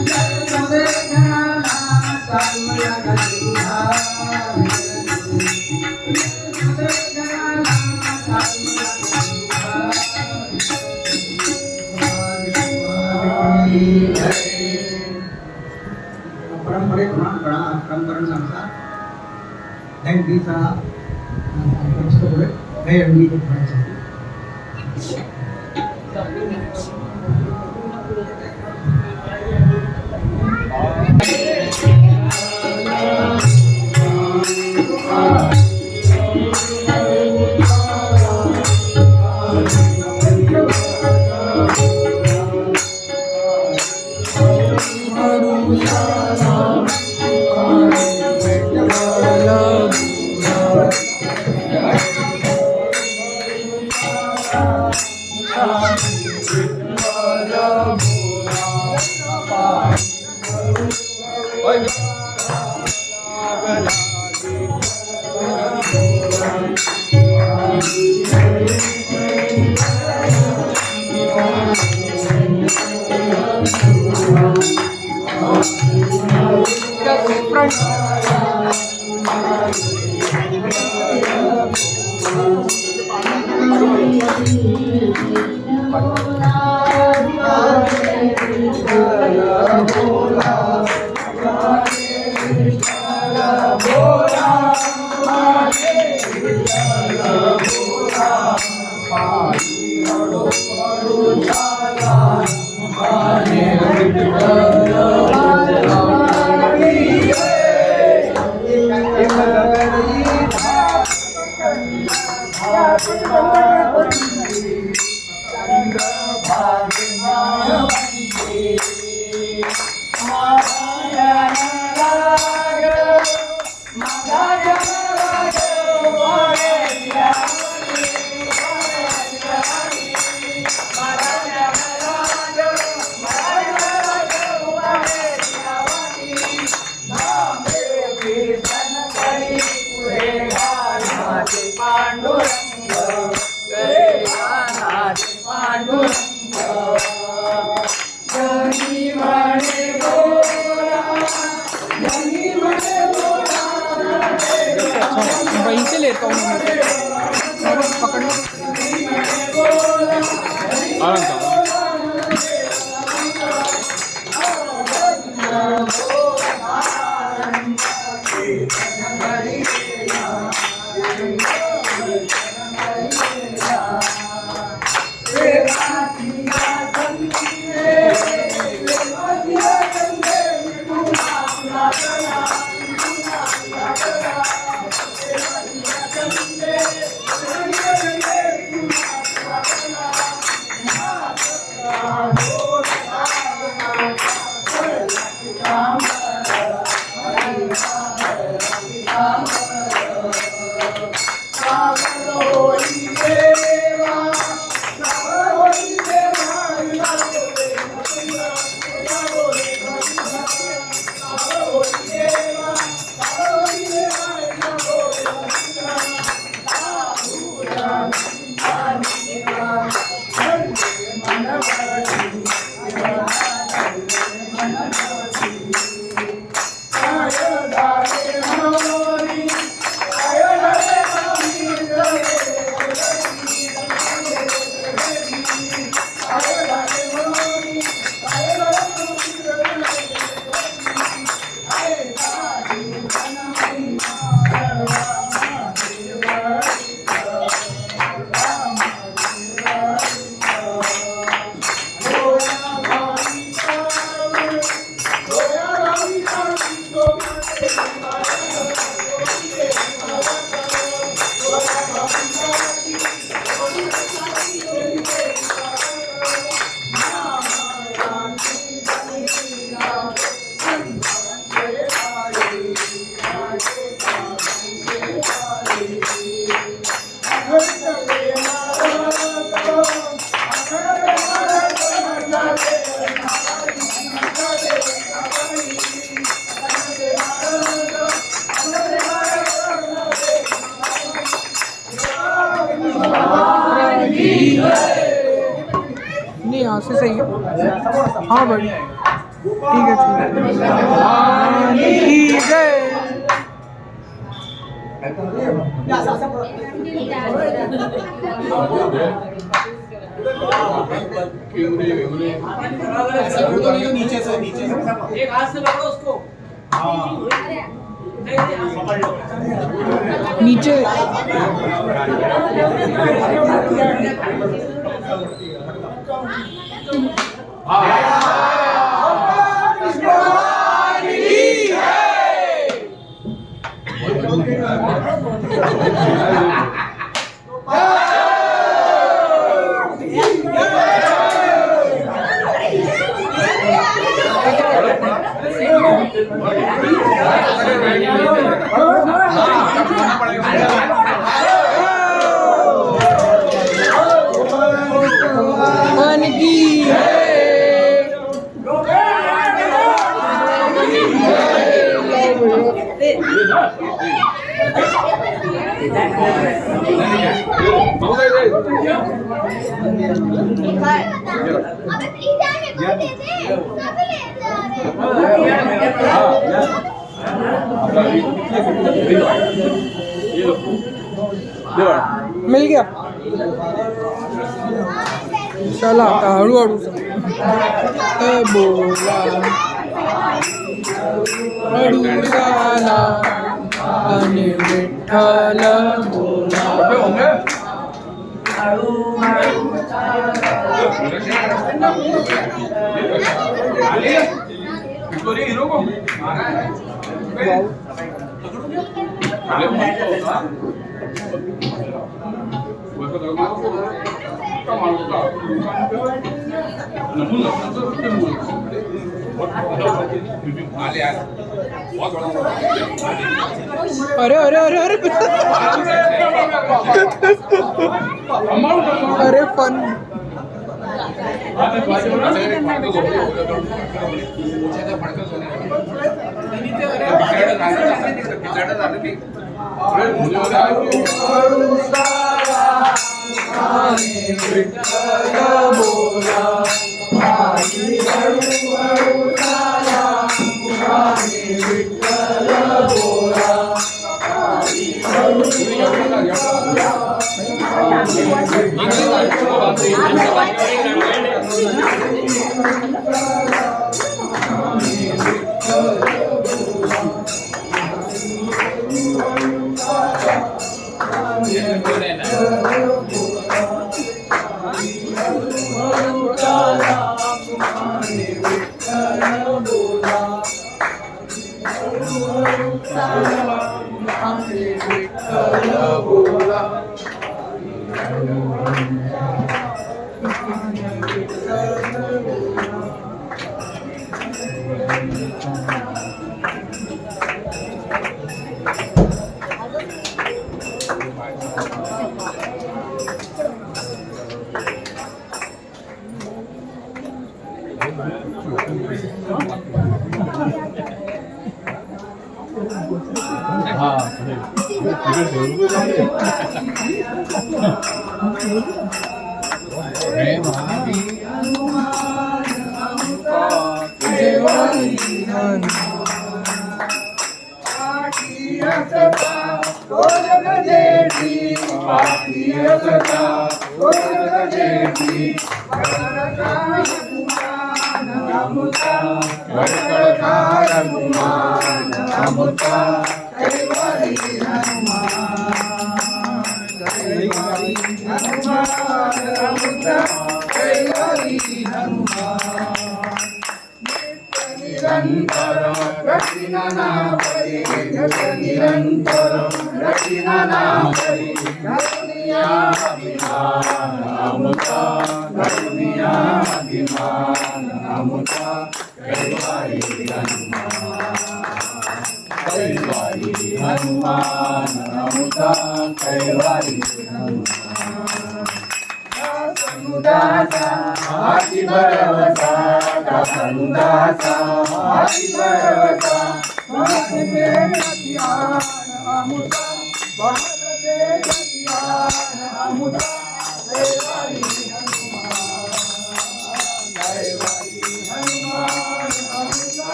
यशोदे घराला चाल मला घरी यशोदे घराला चाल मला घरी परंपरेप्रमाणे परंपरा सांगतात दंडीचा पुढे हे अंडी वहीं से लेता हूँ पकड़ने नहीं यहाँ से सही है। हाँ भाई ठीक है ठीक है। नीचे से एक हाथ से पकड़ो उसको। नीचे अबे प्लीज यार मेरे को दे दे कभी ले जा रे मिल गया। चला आता हळूहळू बोला हळू झाला आणि विठ्ठल बोला अरे अरे अरे अरे अरे फन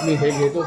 मी हे घेतो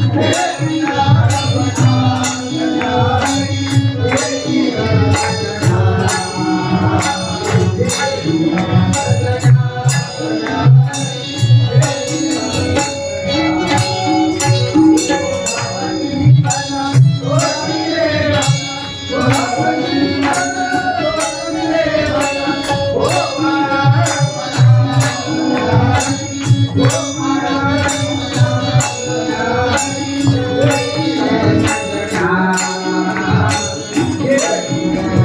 Yeah. की